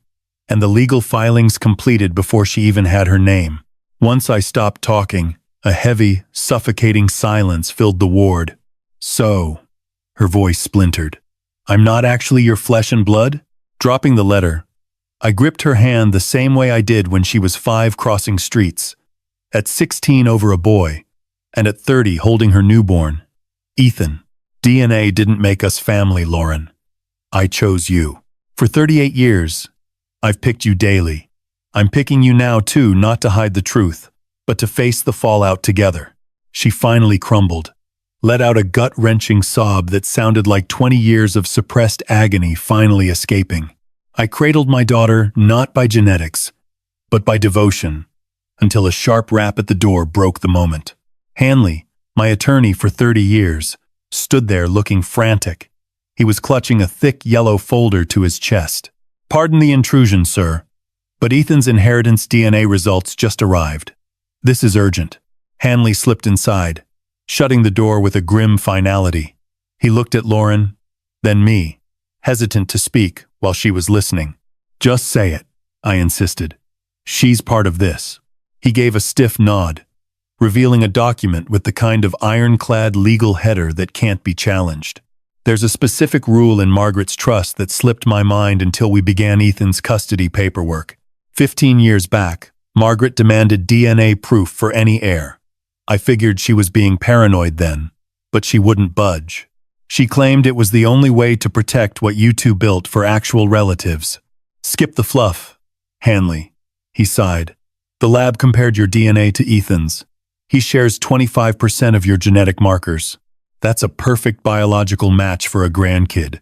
S2: and the legal filings completed before she even had her name. Once I stopped talking, a heavy, suffocating silence filled the ward. So, her voice splintered. I'm not actually your flesh and blood? Dropping the letter, I gripped her hand the same way I did when she was 5 crossing streets, at 16 over a boy, and at 30 holding her newborn. Ethan, DNA didn't make us family, Lauren. I chose you. For 38 years, I've picked you daily. I'm picking you now too, not to hide the truth, but to face the fallout together. She finally crumbled, let out a gut-wrenching sob that sounded like 20 years of suppressed agony finally escaping. I cradled my daughter not by genetics, but by devotion, until a sharp rap at the door broke the moment. Hanley, my attorney for 30 years, stood there looking frantic. He was clutching a thick yellow folder to his chest. Pardon the intrusion, sir, but Ethan's inheritance DNA results just arrived. This is urgent. Hanley slipped inside, shutting the door with a grim finality. He looked at Lauren, then me, hesitant to speak while she was listening. Just say it, I insisted. She's part of this. He gave a stiff nod, revealing a document with the kind of ironclad legal header that can't be challenged. There's a specific rule in Margaret's trust that slipped my mind until we began Ethan's custody paperwork. 15 years back, Margaret demanded DNA proof for any heir. I figured she was being paranoid then, but she wouldn't budge. She claimed it was the only way to protect what you two built for actual relatives. Skip the fluff, Hanley. He sighed. The lab compared your DNA to Ethan's. He shares 25% of your genetic markers. That's a perfect biological match for a grandkid.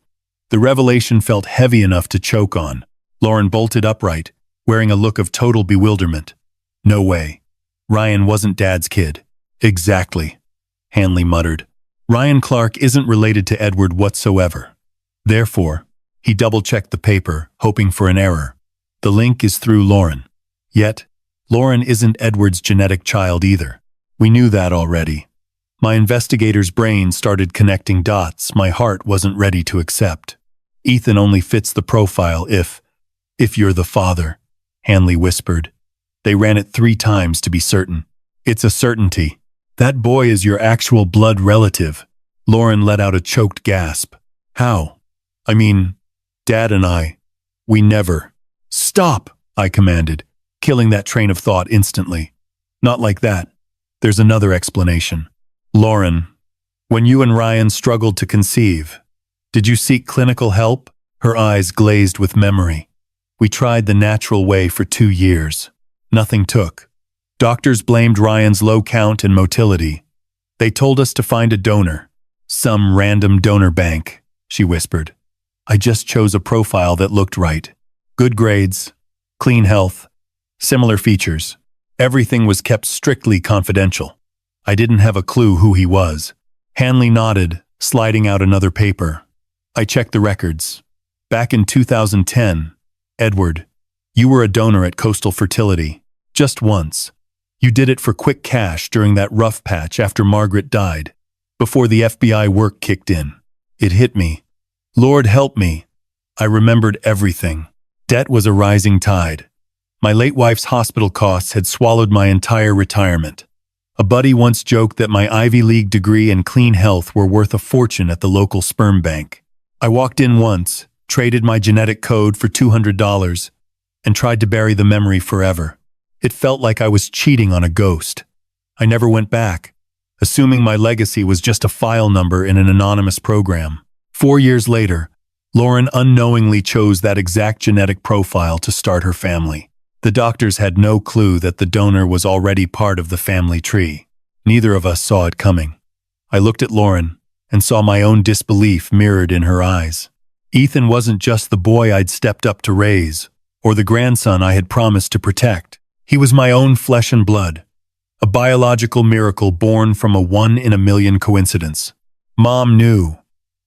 S2: The revelation felt heavy enough to choke on. Lauren bolted upright, wearing a look of total bewilderment. No way. Ryan wasn't Dad's kid. Exactly, Hanley muttered. Ryan Clark isn't related to Edward whatsoever. Therefore, he double-checked the paper, hoping for an error. The link is through Lauren. Yet, Lauren isn't Edward's genetic child either. We knew that already. My investigator's brain started connecting dots my heart wasn't ready to accept. Ethan only fits the profile if you're the father, Hanley whispered. They ran it 3 times to be certain. It's a certainty. That boy is your actual blood relative. Lauren let out a choked gasp. How? I mean, Dad and I, we never. Stop, I commanded, killing that train of thought instantly. Not like that. There's another explanation. Lauren, when you and Ryan struggled to conceive, did you seek clinical help? Her eyes glazed with memory. We tried the natural way for 2 years. Nothing took. Doctors blamed Ryan's low count and motility. They told us to find a donor. Some random donor bank, she whispered. I just chose a profile that looked right. Good grades, clean health, similar features. Everything was kept strictly confidential. I didn't have a clue who he was. Hanley nodded, sliding out another paper. I checked the records. Back in 2010, Edward, you were a donor at Coastal Fertility. Just once. You did it for quick cash during that rough patch after Margaret died, before the FBI work kicked in. It hit me. Lord help me. I remembered everything. Debt was a rising tide. My late wife's hospital costs had swallowed my entire retirement. A buddy once joked that my Ivy League degree and clean health were worth a fortune at the local sperm bank. I walked in once, traded my genetic code for $200, and tried to bury the memory forever. It felt like I was cheating on a ghost. I never went back, assuming my legacy was just a file number in an anonymous program. 4 years later, Lauren unknowingly chose that exact genetic profile to start her family. The doctors had no clue that the donor was already part of the family tree. Neither of us saw it coming. I looked at Lauren and saw my own disbelief mirrored in her eyes. Ethan wasn't just the boy I'd stepped up to raise, or the grandson I had promised to protect. He was my own flesh and blood, a biological miracle born from a 1-in-a-million coincidence. Mom knew,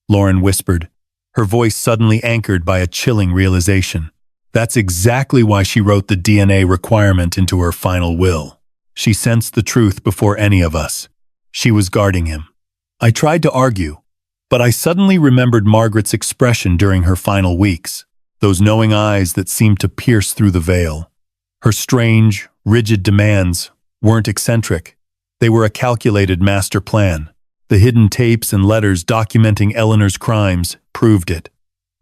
S2: Lauren whispered, her voice suddenly anchored by a chilling realization. That's exactly why she wrote the DNA requirement into her final will. She sensed the truth before any of us. She was guarding him. I tried to argue, but I suddenly remembered Margaret's expression during her final weeks, those knowing eyes that seemed to pierce through the veil. Her strange, rigid demands weren't eccentric. They were a calculated master plan. The hidden tapes and letters documenting Eleanor's crimes proved it.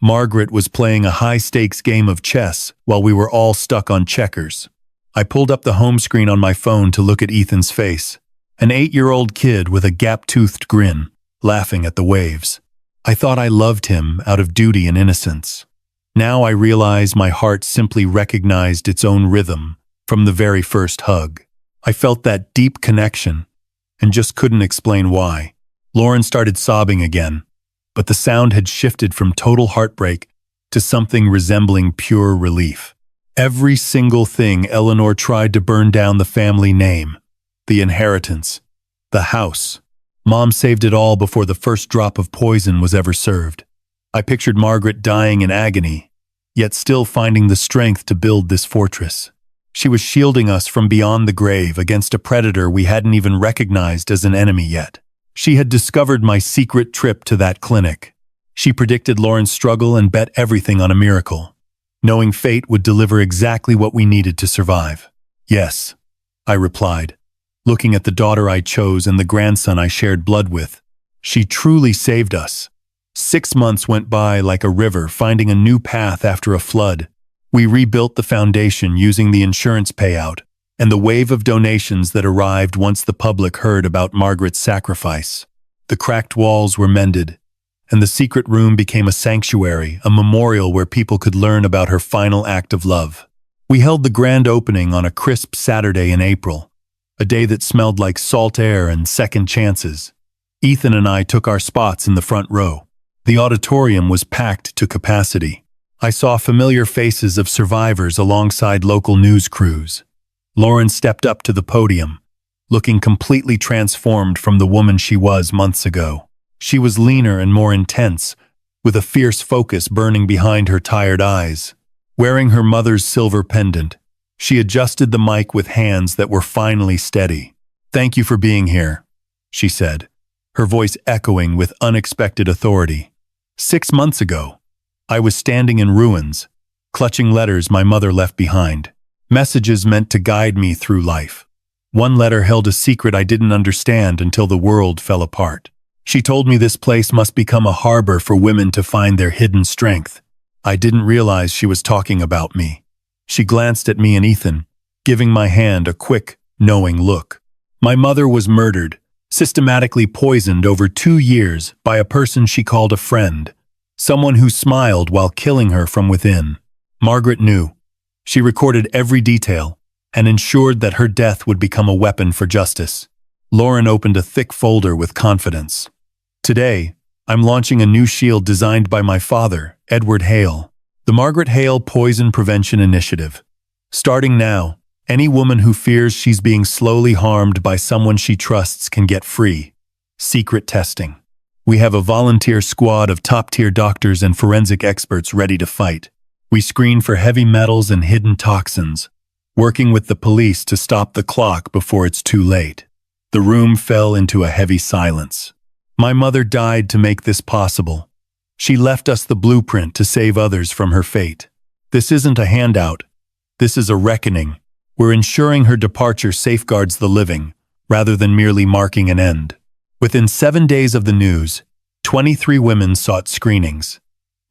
S2: Margaret was playing a high-stakes game of chess while we were all stuck on checkers. I pulled up the home screen on my phone to look at Ethan's face, an 8-year-old kid with a gap-toothed grin, laughing at the waves. I thought I loved him out of duty and innocence. Now I realize my heart simply recognized its own rhythm from the very first hug. I felt that deep connection and just couldn't explain why. Lauren started sobbing again, but the sound had shifted from total heartbreak to something resembling pure relief. Every single thing Eleanor tried to burn down: the family name, the inheritance, the house. Mom saved it all before the first drop of poison was ever served. I pictured Margaret dying in agony, yet still finding the strength to build this fortress. She was shielding us from beyond the grave against a predator we hadn't even recognized as an enemy yet. She had discovered my secret trip to that clinic. She predicted Lauren's struggle and bet everything on a miracle, knowing fate would deliver exactly what we needed to survive. Yes, I replied, looking at the daughter I chose and the grandson I shared blood with. She truly saved us. 6 months went by like a river, finding a new path after a flood. We rebuilt the foundation using the insurance payout and the wave of donations that arrived once the public heard about Margaret's sacrifice. The cracked walls were mended, and the secret room became a sanctuary, a memorial where people could learn about her final act of love. We held the grand opening on a crisp Saturday in April, a day that smelled like salt air and second chances. Ethan and I took our spots in the front row. The auditorium was packed to capacity. I saw familiar faces of survivors alongside local news crews. Lauren stepped up to the podium, looking completely transformed from the woman she was months ago. She was leaner and more intense, with a fierce focus burning behind her tired eyes. Wearing her mother's silver pendant, she adjusted the mic with hands that were finally steady. "Thank you for being here," she said, her voice echoing with unexpected authority. 6 months ago, I was standing in ruins, clutching letters my mother left behind, messages meant to guide me through life. One letter held a secret I didn't understand until the world fell apart. She told me this place must become a harbor for women to find their hidden strength. I didn't realize she was talking about me. She glanced at me and Ethan, giving my hand a quick, knowing look. My mother was murdered, systematically poisoned over 2 years by a person she called a friend, someone who smiled while killing her from within. Margaret knew. She recorded every detail and ensured that her death would become a weapon for justice. Lauren opened a thick folder with confidence. "Today, I'm launching a new shield designed by my father, Edward Hale, the Margaret Hale Poison Prevention Initiative. Starting now, any woman who fears she's being slowly harmed by someone she trusts can get free. Secret testing. We have a volunteer squad of top-tier doctors and forensic experts ready to fight. We screen for heavy metals and hidden toxins, working with the police to stop the clock before it's too late." The room fell into a heavy silence. My mother died to make this possible. She left us the blueprint to save others from her fate. This isn't a handout. This is a reckoning. We're ensuring her departure safeguards the living, rather than merely marking an end. Within 7 days of the news, 23 women sought screenings.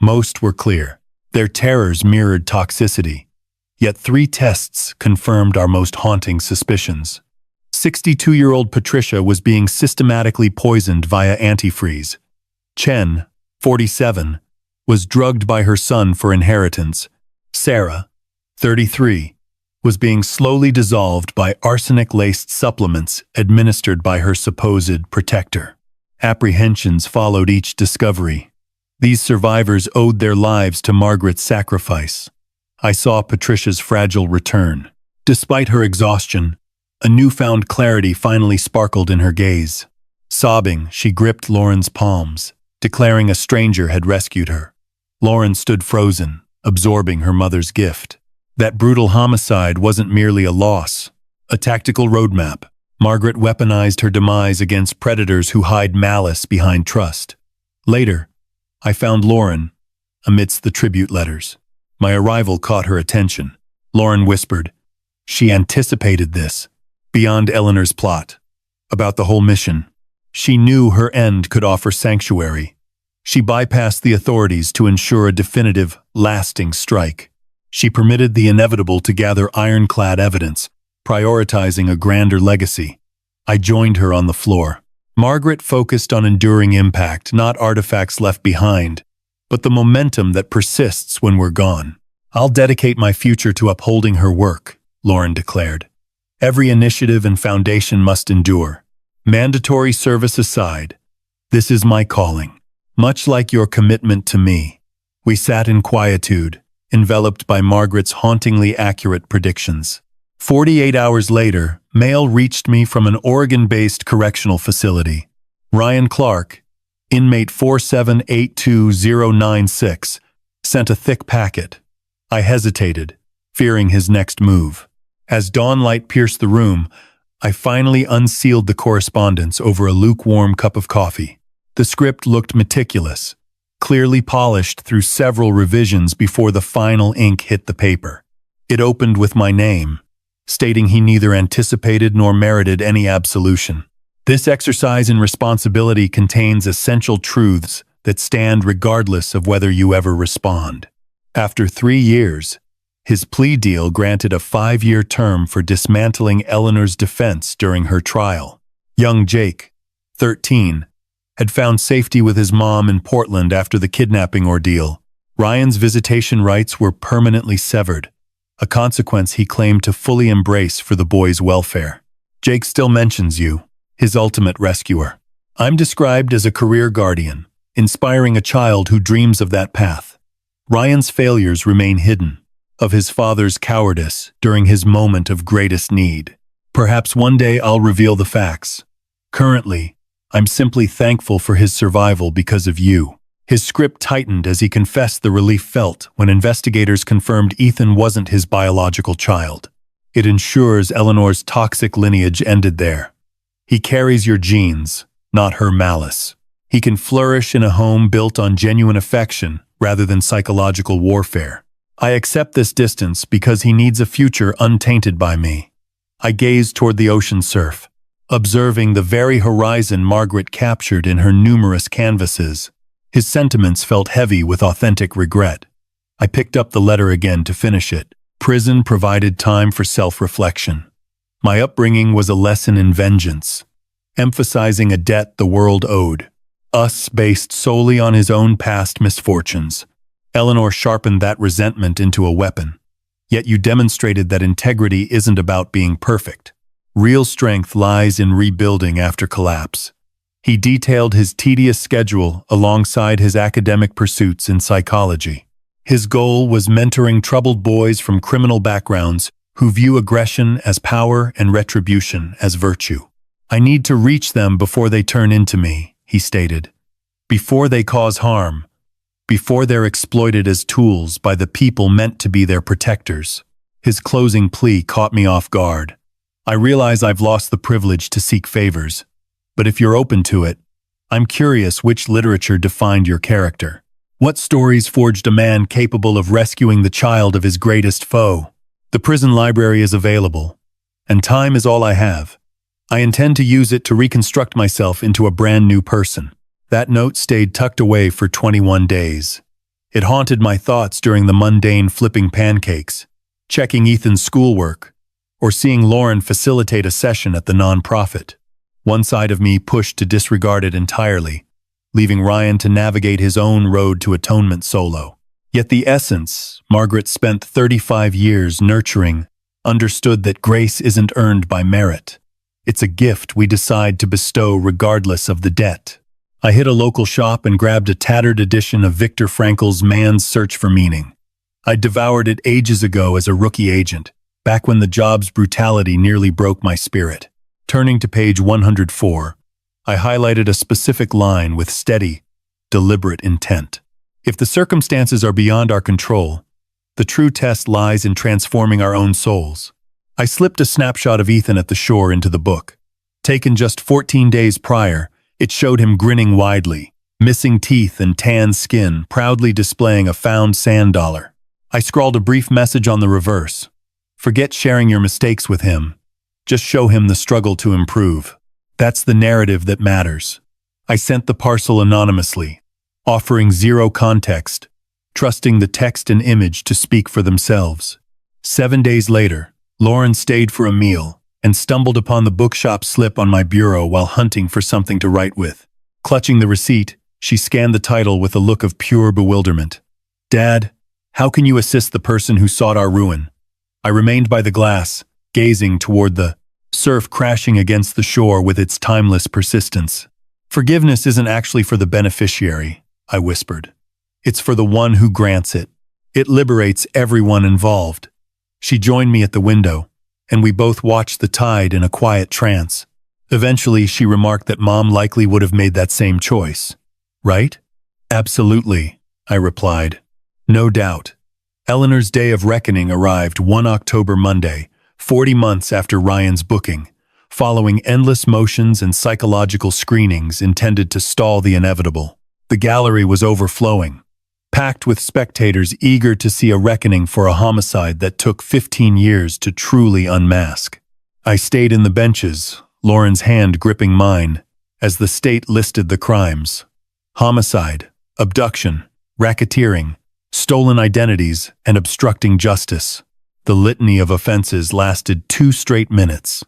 S2: Most were clear. Their terrors mirrored toxicity. Yet 3 tests confirmed our most haunting suspicions. 62-year-old Patricia was being systematically poisoned via antifreeze. Chen, 47, was drugged by her son for inheritance. Sarah, 33, was being slowly dissolved by arsenic-laced supplements administered by her supposed protector. Apprehensions followed each discovery. These survivors owed their lives to Margaret's sacrifice. I saw Patricia's fragile return. Despite her exhaustion, a newfound clarity finally sparkled in her gaze. Sobbing, she gripped Lauren's palms, declaring a stranger had rescued her. Lauren stood frozen, absorbing her mother's gift. That brutal homicide wasn't merely a loss, a tactical roadmap. Margaret weaponized her demise against predators who hide malice behind trust. Later, I found Lauren amidst the tribute letters. My arrival caught her attention. Lauren whispered. She anticipated this, beyond Eleanor's plot. About the whole mission. She knew her end could offer sanctuary. She bypassed the authorities to ensure a definitive, lasting strike. She permitted the inevitable to gather ironclad evidence, prioritizing a grander legacy. I joined her on the floor. Margaret focused on enduring impact, not artifacts left behind, but the momentum that persists when we're gone. I'll dedicate my future to upholding her work, Lauren declared. Every initiative and foundation must endure. Mandatory service aside, this is my calling. Much like your commitment to me. We sat in quietude, enveloped by Margaret's hauntingly accurate predictions. 48 hours later, mail reached me from an Oregon-based correctional facility. Ryan Clark, inmate 4782096, sent a thick packet. I hesitated, fearing his next move. As dawnlight pierced the room, I finally unsealed the correspondence over a lukewarm cup of coffee. The script looked meticulous, clearly polished through several revisions before the final ink hit the paper. It opened with my name, stating he neither anticipated nor merited any absolution. This exercise in responsibility contains essential truths that stand regardless of whether you ever respond. After 3 years, his plea deal granted a 5-year term for dismantling Eleanor's defense during her trial. Young Jake, 13, had found safety with his mom in Portland after the kidnapping ordeal. Ryan's visitation rights were permanently severed, a consequence he claimed to fully embrace for the boy's welfare. Jake still mentions you, his ultimate rescuer. I'm described as a career guardian, inspiring a child who dreams of that path. Ryan's failures remain hidden, of his father's cowardice during his moment of greatest need. Perhaps one day I'll reveal the facts. Currently, I'm simply thankful for his survival because of you. His script tightened as he confessed the relief felt when investigators confirmed Ethan wasn't his biological child. It ensures Eleanor's toxic lineage ended there. He carries your genes, not her malice. He can flourish in a home built on genuine affection rather than psychological warfare. I accept this distance because he needs a future untainted by me. I gaze toward the ocean surf, observing the very horizon Margaret captured in her numerous canvases. His sentiments felt heavy with authentic regret. I picked up the letter again to finish it. Prison provided time for self-reflection. My upbringing was a lesson in vengeance, emphasizing a debt the world owed, us based solely on his own past misfortunes. Eleanor sharpened that resentment into a weapon. Yet you demonstrated that integrity isn't about being perfect. Real strength lies in rebuilding after collapse. He detailed his tedious schedule alongside his academic pursuits in psychology. His goal was mentoring troubled boys from criminal backgrounds who view aggression as power and retribution as virtue. I need to reach them before they turn into me, he stated. Before they cause harm. Before they're exploited as tools by the people meant to be their protectors. His closing plea caught me off guard. I realize I've lost the privilege to seek favors, but if you're open to it, I'm curious which literature defined your character. What stories forged a man capable of rescuing the child of his greatest foe? The prison library is available, and time is all I have. I intend to use it to reconstruct myself into a brand new person. That note stayed tucked away for 21 days. It haunted my thoughts during the mundane flipping pancakes, checking Ethan's schoolwork, or seeing Lauren facilitate a session at the nonprofit. One side of me pushed to disregard it entirely, leaving Ryan to navigate his own road to atonement solo. Yet the essence Margaret spent 35 years nurturing understood that grace isn't earned by merit. It's a gift we decide to bestow regardless of the debt. I hit a local shop and grabbed a tattered edition of Viktor Frankl's Man's Search for Meaning. I'd devoured it ages ago as a rookie agent, back when the job's brutality nearly broke my spirit. Turning to page 104, I highlighted a specific line with steady, deliberate intent. If the circumstances are beyond our control, The true test lies in transforming our own souls. I slipped a snapshot of Ethan at the shore into the book. Taken just 14 days prior, it showed him grinning widely, missing teeth and tan skin, proudly displaying a found sand dollar. I scrawled a brief message on the reverse. Forget sharing your mistakes with him. Just show him the struggle to improve. That's the narrative that matters. I sent the parcel anonymously, offering zero context, trusting the text and image to speak for themselves. 7 days later, Lauren stayed for a meal and stumbled upon the bookshop slip on my bureau while hunting for something to write with. Clutching the receipt, she scanned the title with a look of pure bewilderment. "Dad, how can you assist the person who sought our ruin?" I remained by the glass, gazing toward the surf crashing against the shore with its timeless persistence. "Forgiveness isn't actually for the beneficiary," I whispered. "It's for the one who grants it. It liberates everyone involved." She joined me at the window, and we both watched the tide in a quiet trance. Eventually, she remarked that Mom likely would have made that same choice. "Right?" "Absolutely," I replied. "No doubt." Eleanor's day of reckoning arrived one October Monday, 40 months after Ryan's booking, following endless motions and psychological screenings intended to stall the inevitable. The gallery was overflowing, packed with spectators eager to see a reckoning for a homicide that took 15 years to truly unmask. I stayed in the benches, Lauren's hand gripping mine, as the state listed the crimes. Homicide, abduction, racketeering, stolen identities, and obstructing justice. The litany of offenses lasted 2 straight minutes.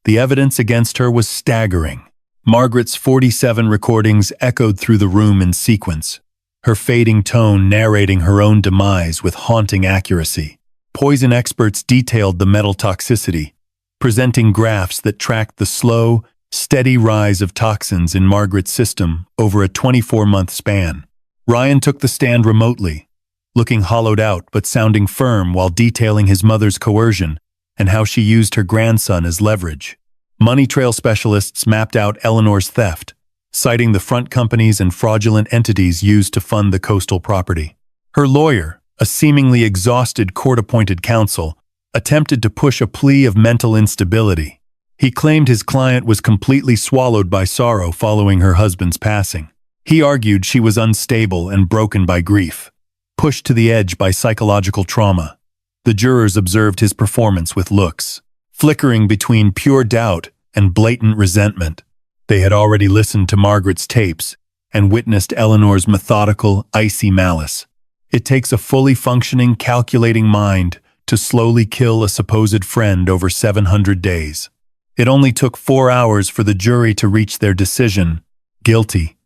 S2: The evidence against her was staggering. Margaret's 47 recordings echoed through the room in sequence, her fading tone narrating her own demise with haunting accuracy. Poison experts detailed the metal toxicity, presenting graphs that tracked the slow, steady rise of toxins in Margaret's system over a 24-month span. Ryan took the stand remotely, looking hollowed out but sounding firm while detailing his mother's coercion and how she used her grandson as leverage. Money trail specialists mapped out Eleanor's theft, citing the front companies and fraudulent entities used to fund the coastal property. Her lawyer, a seemingly exhausted court-appointed counsel, attempted to push a plea of mental instability. He claimed his client was completely swallowed by sorrow following her husband's passing. He argued she was unstable and broken by grief, pushed to the edge by psychological trauma. The jurors observed his performance with looks, flickering between pure doubt and blatant resentment. They had already listened to Margaret's tapes and witnessed Eleanor's methodical, icy malice. It takes a fully functioning, calculating mind to slowly kill a supposed friend over 700 days. It only took 4 hours for the jury to reach their decision: guilty.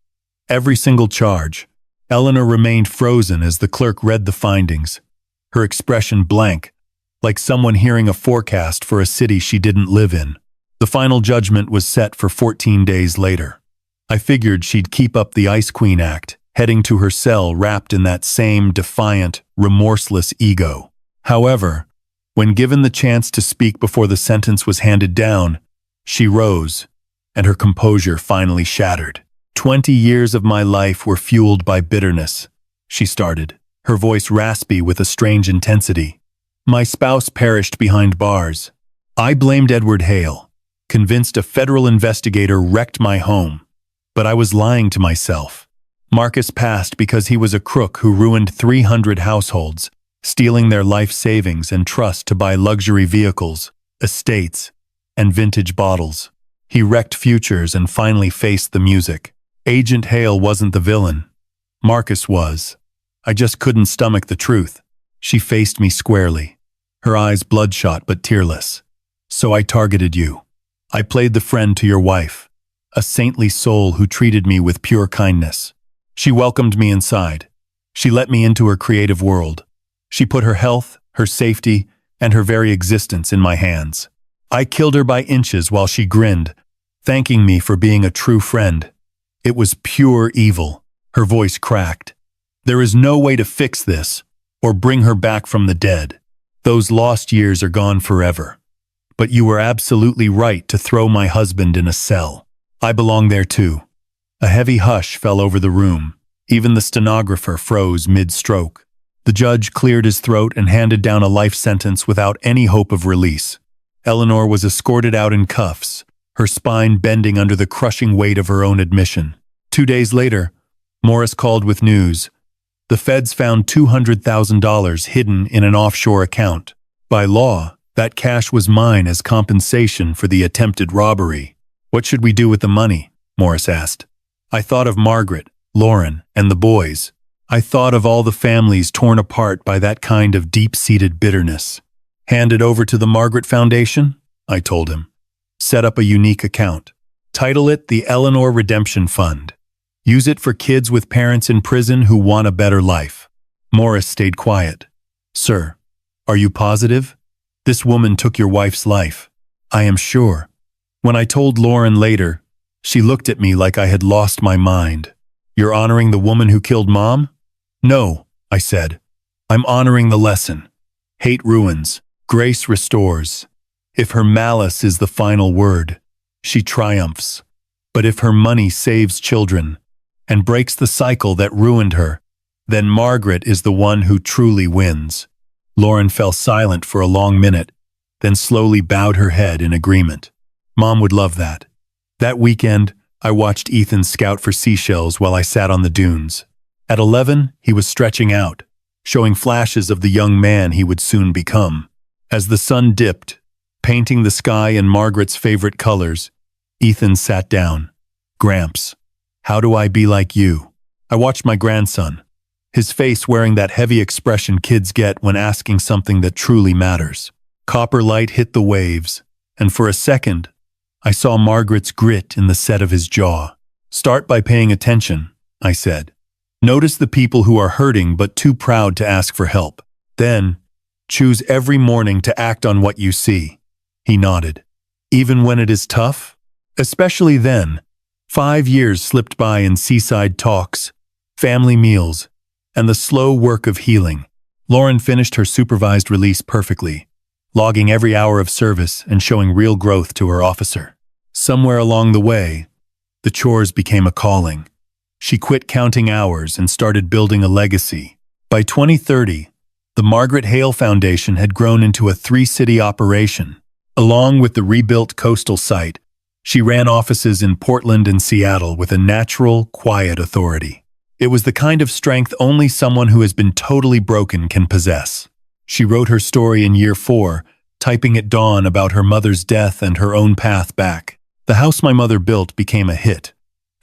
S2: Every single charge. Eleanor remained frozen as the clerk read the findings, her expression blank, like someone hearing a forecast for a city she didn't live in. The final judgment was set for 14 days later. I figured she'd keep up the Ice Queen act, heading to her cell wrapped in that same defiant, remorseless ego. However, when given the chance to speak before the sentence was handed down, she rose, and her composure finally shattered. 20 years of my life were fueled by bitterness, she started, her voice raspy with a strange intensity. My spouse perished behind bars. I blamed Edward Hale, convinced a federal investigator wrecked my home. But I was lying to myself. Marcus passed because he was a crook who ruined 300 households, stealing their life savings and trust to buy luxury vehicles, estates, and vintage bottles. He wrecked futures and finally faced the music. Agent Hale wasn't the villain. Marcus was. I just couldn't stomach the truth. She faced me squarely, her eyes bloodshot but tearless. So I targeted you. I played the friend to your wife, a saintly soul who treated me with pure kindness. She welcomed me inside. She let me into her creative world. She put her health, her safety, and her very existence in my hands. I killed her by inches while she grinned, thanking me for being a true friend. It was pure evil. Her voice cracked. There is no way to fix this or bring her back from the dead. Those lost years are gone forever. But you were absolutely right to throw my husband in a cell. I belong there too. A heavy hush fell over the room. Even the stenographer froze mid-stroke. The judge cleared his throat and handed down a life sentence without any hope of release. Eleanor was escorted out in cuffs, her spine bending under the crushing weight of her own admission. 2 days later, Morris called with news. The feds found $200,000 hidden in an offshore account. By law, that cash was mine as compensation for the attempted robbery. What should we do with the money? Morris asked. I thought of Margaret, Lauren, and the boys. I thought of all the families torn apart by that kind of deep-seated bitterness. Hand it over to the Margaret Foundation, I told him. Set up a unique account. Title it the Eleanor Redemption Fund. Use it for kids with parents in prison who want a better life. Morris stayed quiet. Sir, are you positive? This woman took your wife's life. I am sure. When I told Lauren later, she looked at me like I had lost my mind. You're honoring the woman who killed Mom? No, I said. I'm honoring the lesson. Hate ruins. Grace restores. If her malice is the final word, she triumphs. But if her money saves children and breaks the cycle that ruined her, then Margaret is the one who truly wins. Lauren fell silent for a long minute, then slowly bowed her head in agreement. Mom would love that. That weekend, I watched Ethan scout for seashells while I sat on the dunes. At 11, he was stretching out, showing flashes of the young man he would soon become. As the sun dipped, painting the sky in Margaret's favorite colors, Ethan sat down. Gramps, how do I be like you? I watched my grandson, his face wearing that heavy expression kids get when asking something that truly matters. Copper light hit the waves, and for a second, I saw Margaret's grit in the set of his jaw. Start by paying attention, I said. Notice the people who are hurting but too proud to ask for help. Then, choose every morning to act on what you see. He nodded. Even when it is tough? Especially then. 5 years slipped by in seaside talks, family meals, and the slow work of healing. Lauren finished her supervised release perfectly, logging every hour of service and showing real growth to her officer. Somewhere along the way, the chores became a calling. She quit counting hours and started building a legacy. By 2030, the Margaret Hale Foundation had grown into a 3-city operation. Along with the rebuilt coastal site, she ran offices in Portland and Seattle with a natural, quiet authority. It was the kind of strength only someone who has been totally broken can possess. She wrote her story in year 4, typing at dawn about her mother's death and her own path back. The house my mother built became a hit,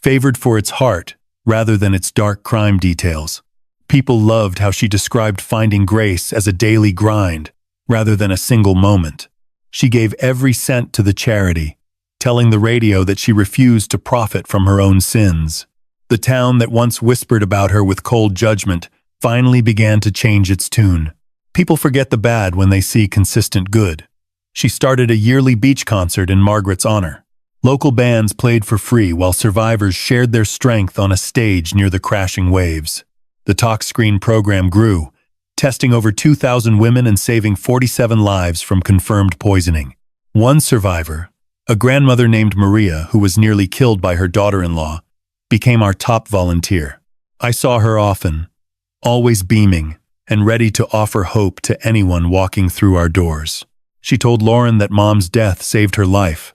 S2: favored for its heart rather than its dark crime details. People loved how she described finding grace as a daily grind rather than a single moment. She gave every cent to the charity, telling the radio that she refused to profit from her own sins. The town that once whispered about her with cold judgment finally began to change its tune. People forget the bad when they see consistent good. She started a yearly beach concert in Margaret's honor. Local bands played for free while survivors shared their strength on a stage near the crashing waves. The talkscreen program grew, testing over 2,000 women and saving 47 lives from confirmed poisoning. One survivor, a grandmother named Maria who was nearly killed by her daughter-in-law, became our top volunteer. I saw her often, always beaming and ready to offer hope to anyone walking through our doors. She told Lauren that Mom's death saved her life.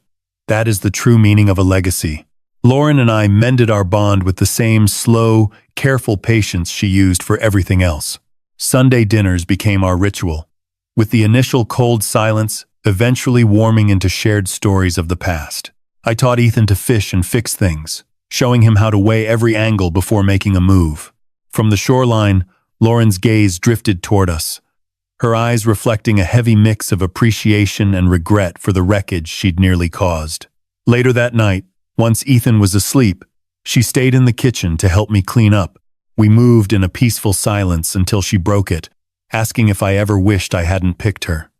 S2: That is the true meaning of a legacy. Lauren and I mended our bond with the same slow, careful patience she used for everything else. Sunday dinners became our ritual, with the initial cold silence eventually warming into shared stories of the past. I taught Ethan to fish and fix things, showing him how to weigh every angle before making a move. From the shoreline, Lauren's gaze drifted toward us, her eyes reflecting a heavy mix of appreciation and regret for the wreckage she'd nearly caused. Later that night, once Ethan was asleep, she stayed in the kitchen to help me clean up. We moved in a peaceful silence until she broke it, asking if I ever wished I hadn't picked her.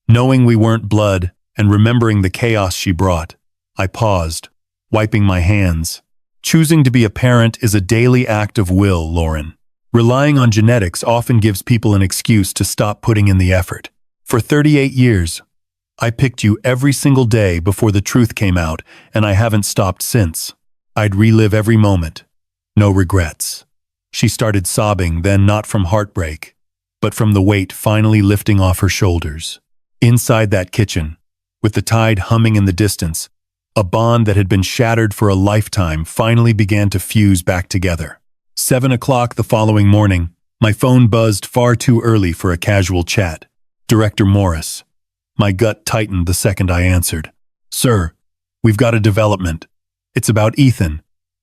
S2: Knowing we weren't blood and remembering the chaos she brought, I paused, wiping my hands. Choosing to be a parent is a daily act of will, Lauren. Relying on genetics often gives people an excuse to stop putting in the effort. For 38 years, I picked you every single day before the truth came out, and I haven't stopped since. I'd relive every moment. No regrets. She started sobbing, then not from heartbreak, but from the weight finally lifting off her shoulders. Inside that kitchen, with the tide humming in the distance, a bond that had been shattered for a lifetime finally began to fuse back together. 7 o'clock the following morning, my phone buzzed far too early for a casual chat. Director Morris. My gut tightened the second I answered. Sir, we've got a development. It's about Ethan,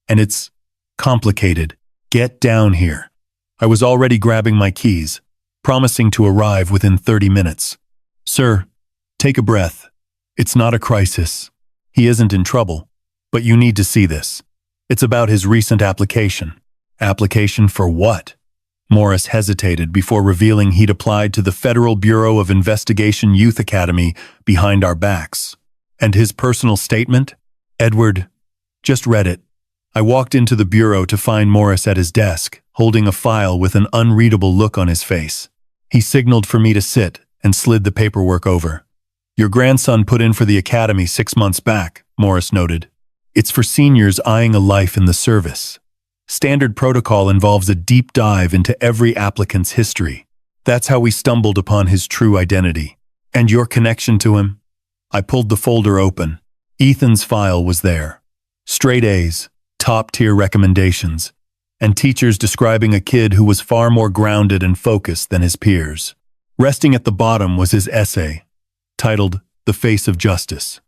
S2: and it's complicated. Get down here. I was already grabbing my keys, promising to arrive within 30 minutes. Sir, take a breath. It's not a crisis. He isn't in trouble, but you need to see this. It's about his recent application. Application for what? Morris hesitated before revealing he'd applied to the Federal Bureau of Investigation Youth Academy behind our backs. And his personal statement? Edward, just read it. I walked into the bureau to find Morris at his desk, holding a file with an unreadable look on his face. He signaled for me to sit and slid the paperwork over. Your grandson put in for the academy 6 months back, Morris noted. It's for seniors eyeing a life in the service. Standard protocol involves a deep dive into every applicant's history. That's how we stumbled upon his true identity. And your connection to him? I pulled the folder open. Ethan's file was there. Straight A's, top-tier recommendations, and teachers describing a kid who was far more grounded and focused than his peers. Resting at the bottom was his essay, titled The Face of Justice.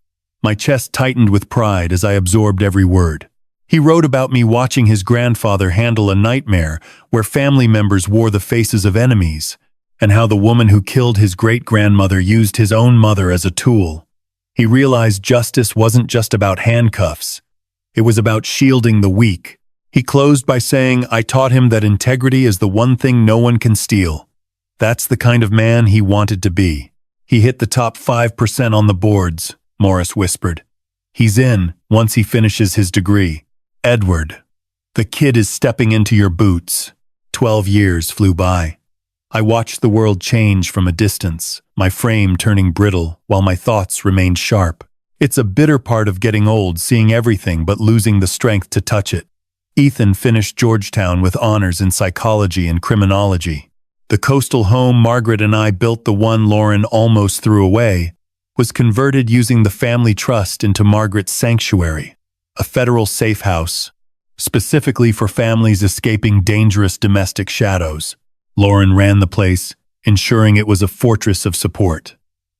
S2: My chest tightened with pride as I absorbed every word. He wrote about me watching his grandfather handle a nightmare where family members wore the faces of enemies, and how the woman who killed his great-grandmother used his own mother as a tool. He realized justice wasn't just about handcuffs. It was about shielding the weak. He closed by saying, I taught him that integrity is the one thing no one can steal. That's the kind of man he wanted to be. He hit the top 5% on the boards, Morris whispered. He's in once he finishes his degree. Edward, the kid is stepping into your boots. 12 years flew by. I watched the world change from a distance, my frame turning brittle while my thoughts remained sharp. It's a bitter part of getting old, seeing everything but losing the strength to touch it. Ethan finished Georgetown with honors in psychology and criminology. The coastal home Margaret and I built, the one Lauren almost threw away, was converted using the family trust into Margaret's sanctuary, a federal safe house, specifically for families escaping dangerous domestic shadows. Lauren ran the place, ensuring it was a fortress of support.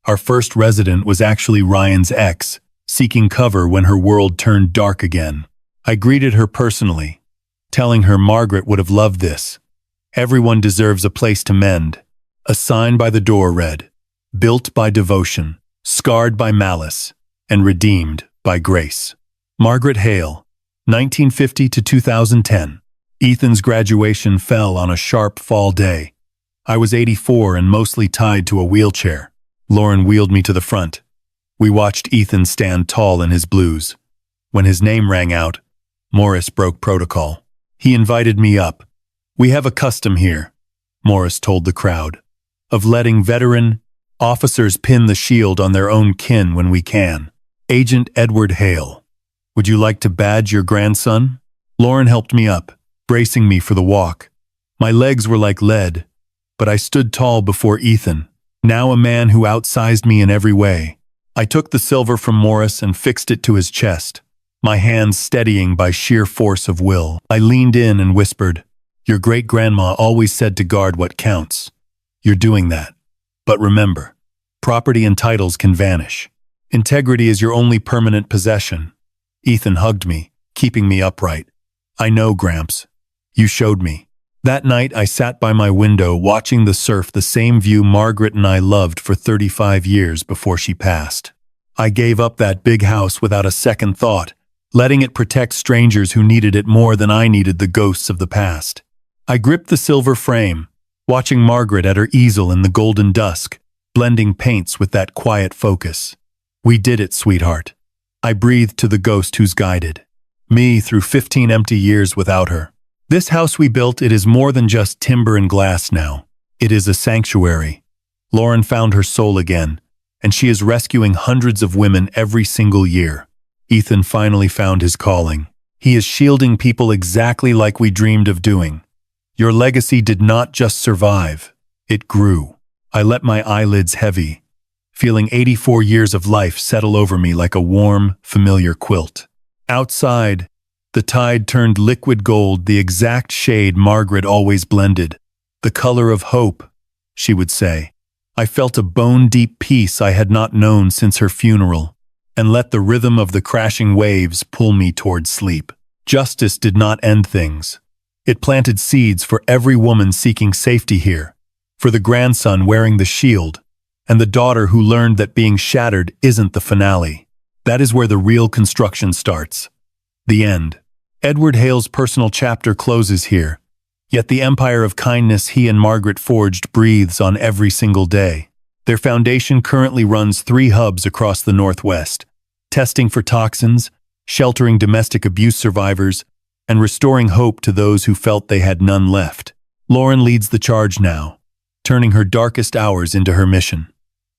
S2: Our first resident was actually Ryan's ex, seeking cover when her world turned dark again. I greeted her personally, telling her Margaret would have loved this. Everyone deserves a place to mend. A sign by the door read, built by devotion, scarred by malice, and redeemed by grace. Margaret Hale, 1950 to 2010. Ethan's graduation fell on a sharp fall day. I was 84 and mostly tied to a wheelchair. Lauren wheeled me to the front. We watched Ethan stand tall in his blues. When his name rang out, Morris broke protocol. He invited me up. We have a custom here, Morris told the crowd, of letting veteran officers pin the shield on their own kin when we can. Agent Edward Hale, would you like to badge your grandson? Lauren helped me up, bracing me for the walk. My legs were like lead, but I stood tall before Ethan, now a man who outsized me in every way. I took the silver from Morris and fixed it to his chest, my hands steadying by sheer force of will. I leaned in and whispered, your great-grandma always said to guard what counts. You're doing that. But remember, property and titles can vanish. Integrity is your only permanent possession. Ethan hugged me, keeping me upright. I know, Gramps. You showed me. That night, I sat by my window watching the surf, the same view Margaret and I loved for 35 years before she passed. I gave up that big house without a second thought, letting it protect strangers who needed it more than I needed the ghosts of the past. I gripped the silver frame, watching Margaret at her easel in the golden dusk, blending paints with that quiet focus. We did it, sweetheart. I breathed to the ghost who's guided me through 15 empty years without her. This house we built, it is more than just timber and glass now. It is a sanctuary. Lauren found her soul again, and she is rescuing hundreds of women every single year. Ethan finally found his calling. He is shielding people exactly like we dreamed of doing. Your legacy did not just survive. It grew. I let my eyelids heavy, feeling 84 years of life settle over me like a warm, familiar quilt. Outside, the tide turned liquid gold, the exact shade Margaret always blended. The color of hope, she would say. I felt a bone-deep peace I had not known since her funeral, and let the rhythm of the crashing waves pull me toward sleep. Justice did not end things. It planted seeds for every woman seeking safety here, for the grandson wearing the shield, and the daughter who learned that being shattered isn't the finale. That is where the real construction starts. The end. Edward Hale's personal chapter closes here, yet the empire of kindness he and Margaret forged breathes on every single day. Their foundation currently runs 3 hubs across the Northwest, testing for toxins, sheltering domestic abuse survivors, and restoring hope to those who felt they had none left. Lauren leads the charge now, turning her darkest hours into her mission.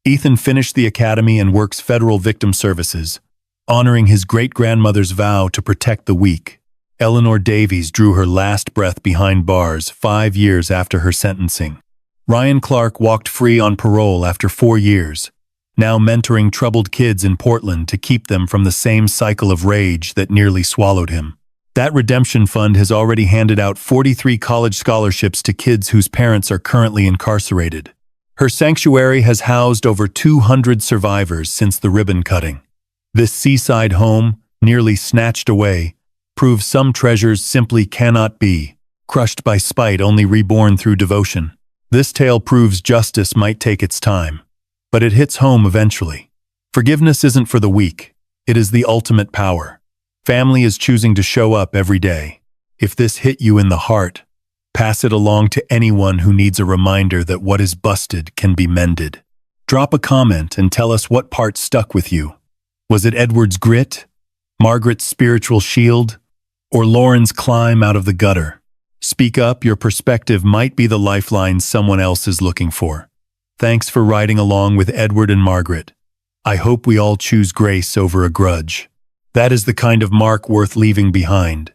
S2: Ethan finished the academy and works federal victim services, honoring his great-grandmother's vow to protect the weak. Eleanor Davies drew her last breath behind bars 5 years after her sentencing. Ryan Clark walked free on parole after 4 years, now mentoring troubled kids in Portland to keep them from the same cycle of rage that nearly swallowed him. That redemption fund has already handed out 43 college scholarships to kids whose parents are currently incarcerated. Her sanctuary has housed over 200 survivors since the ribbon cutting. This seaside home, nearly snatched away, proves some treasures simply cannot be, crushed by spite only reborn through devotion. This tale proves justice might take its time, but it hits home eventually. Forgiveness isn't for the weak, it is the ultimate power. Family is choosing to show up every day. If this hit you in the heart, pass it along to anyone who needs a reminder that what is busted can be mended. Drop a comment and tell us what part stuck with you. Was it Edward's grit, Margaret's spiritual shield, or Lauren's climb out of the gutter? Speak up, your perspective might be the lifeline someone else is looking for. Thanks for riding along with Edward and Margaret. I hope we all choose grace over a grudge. That is the kind of mark worth leaving behind.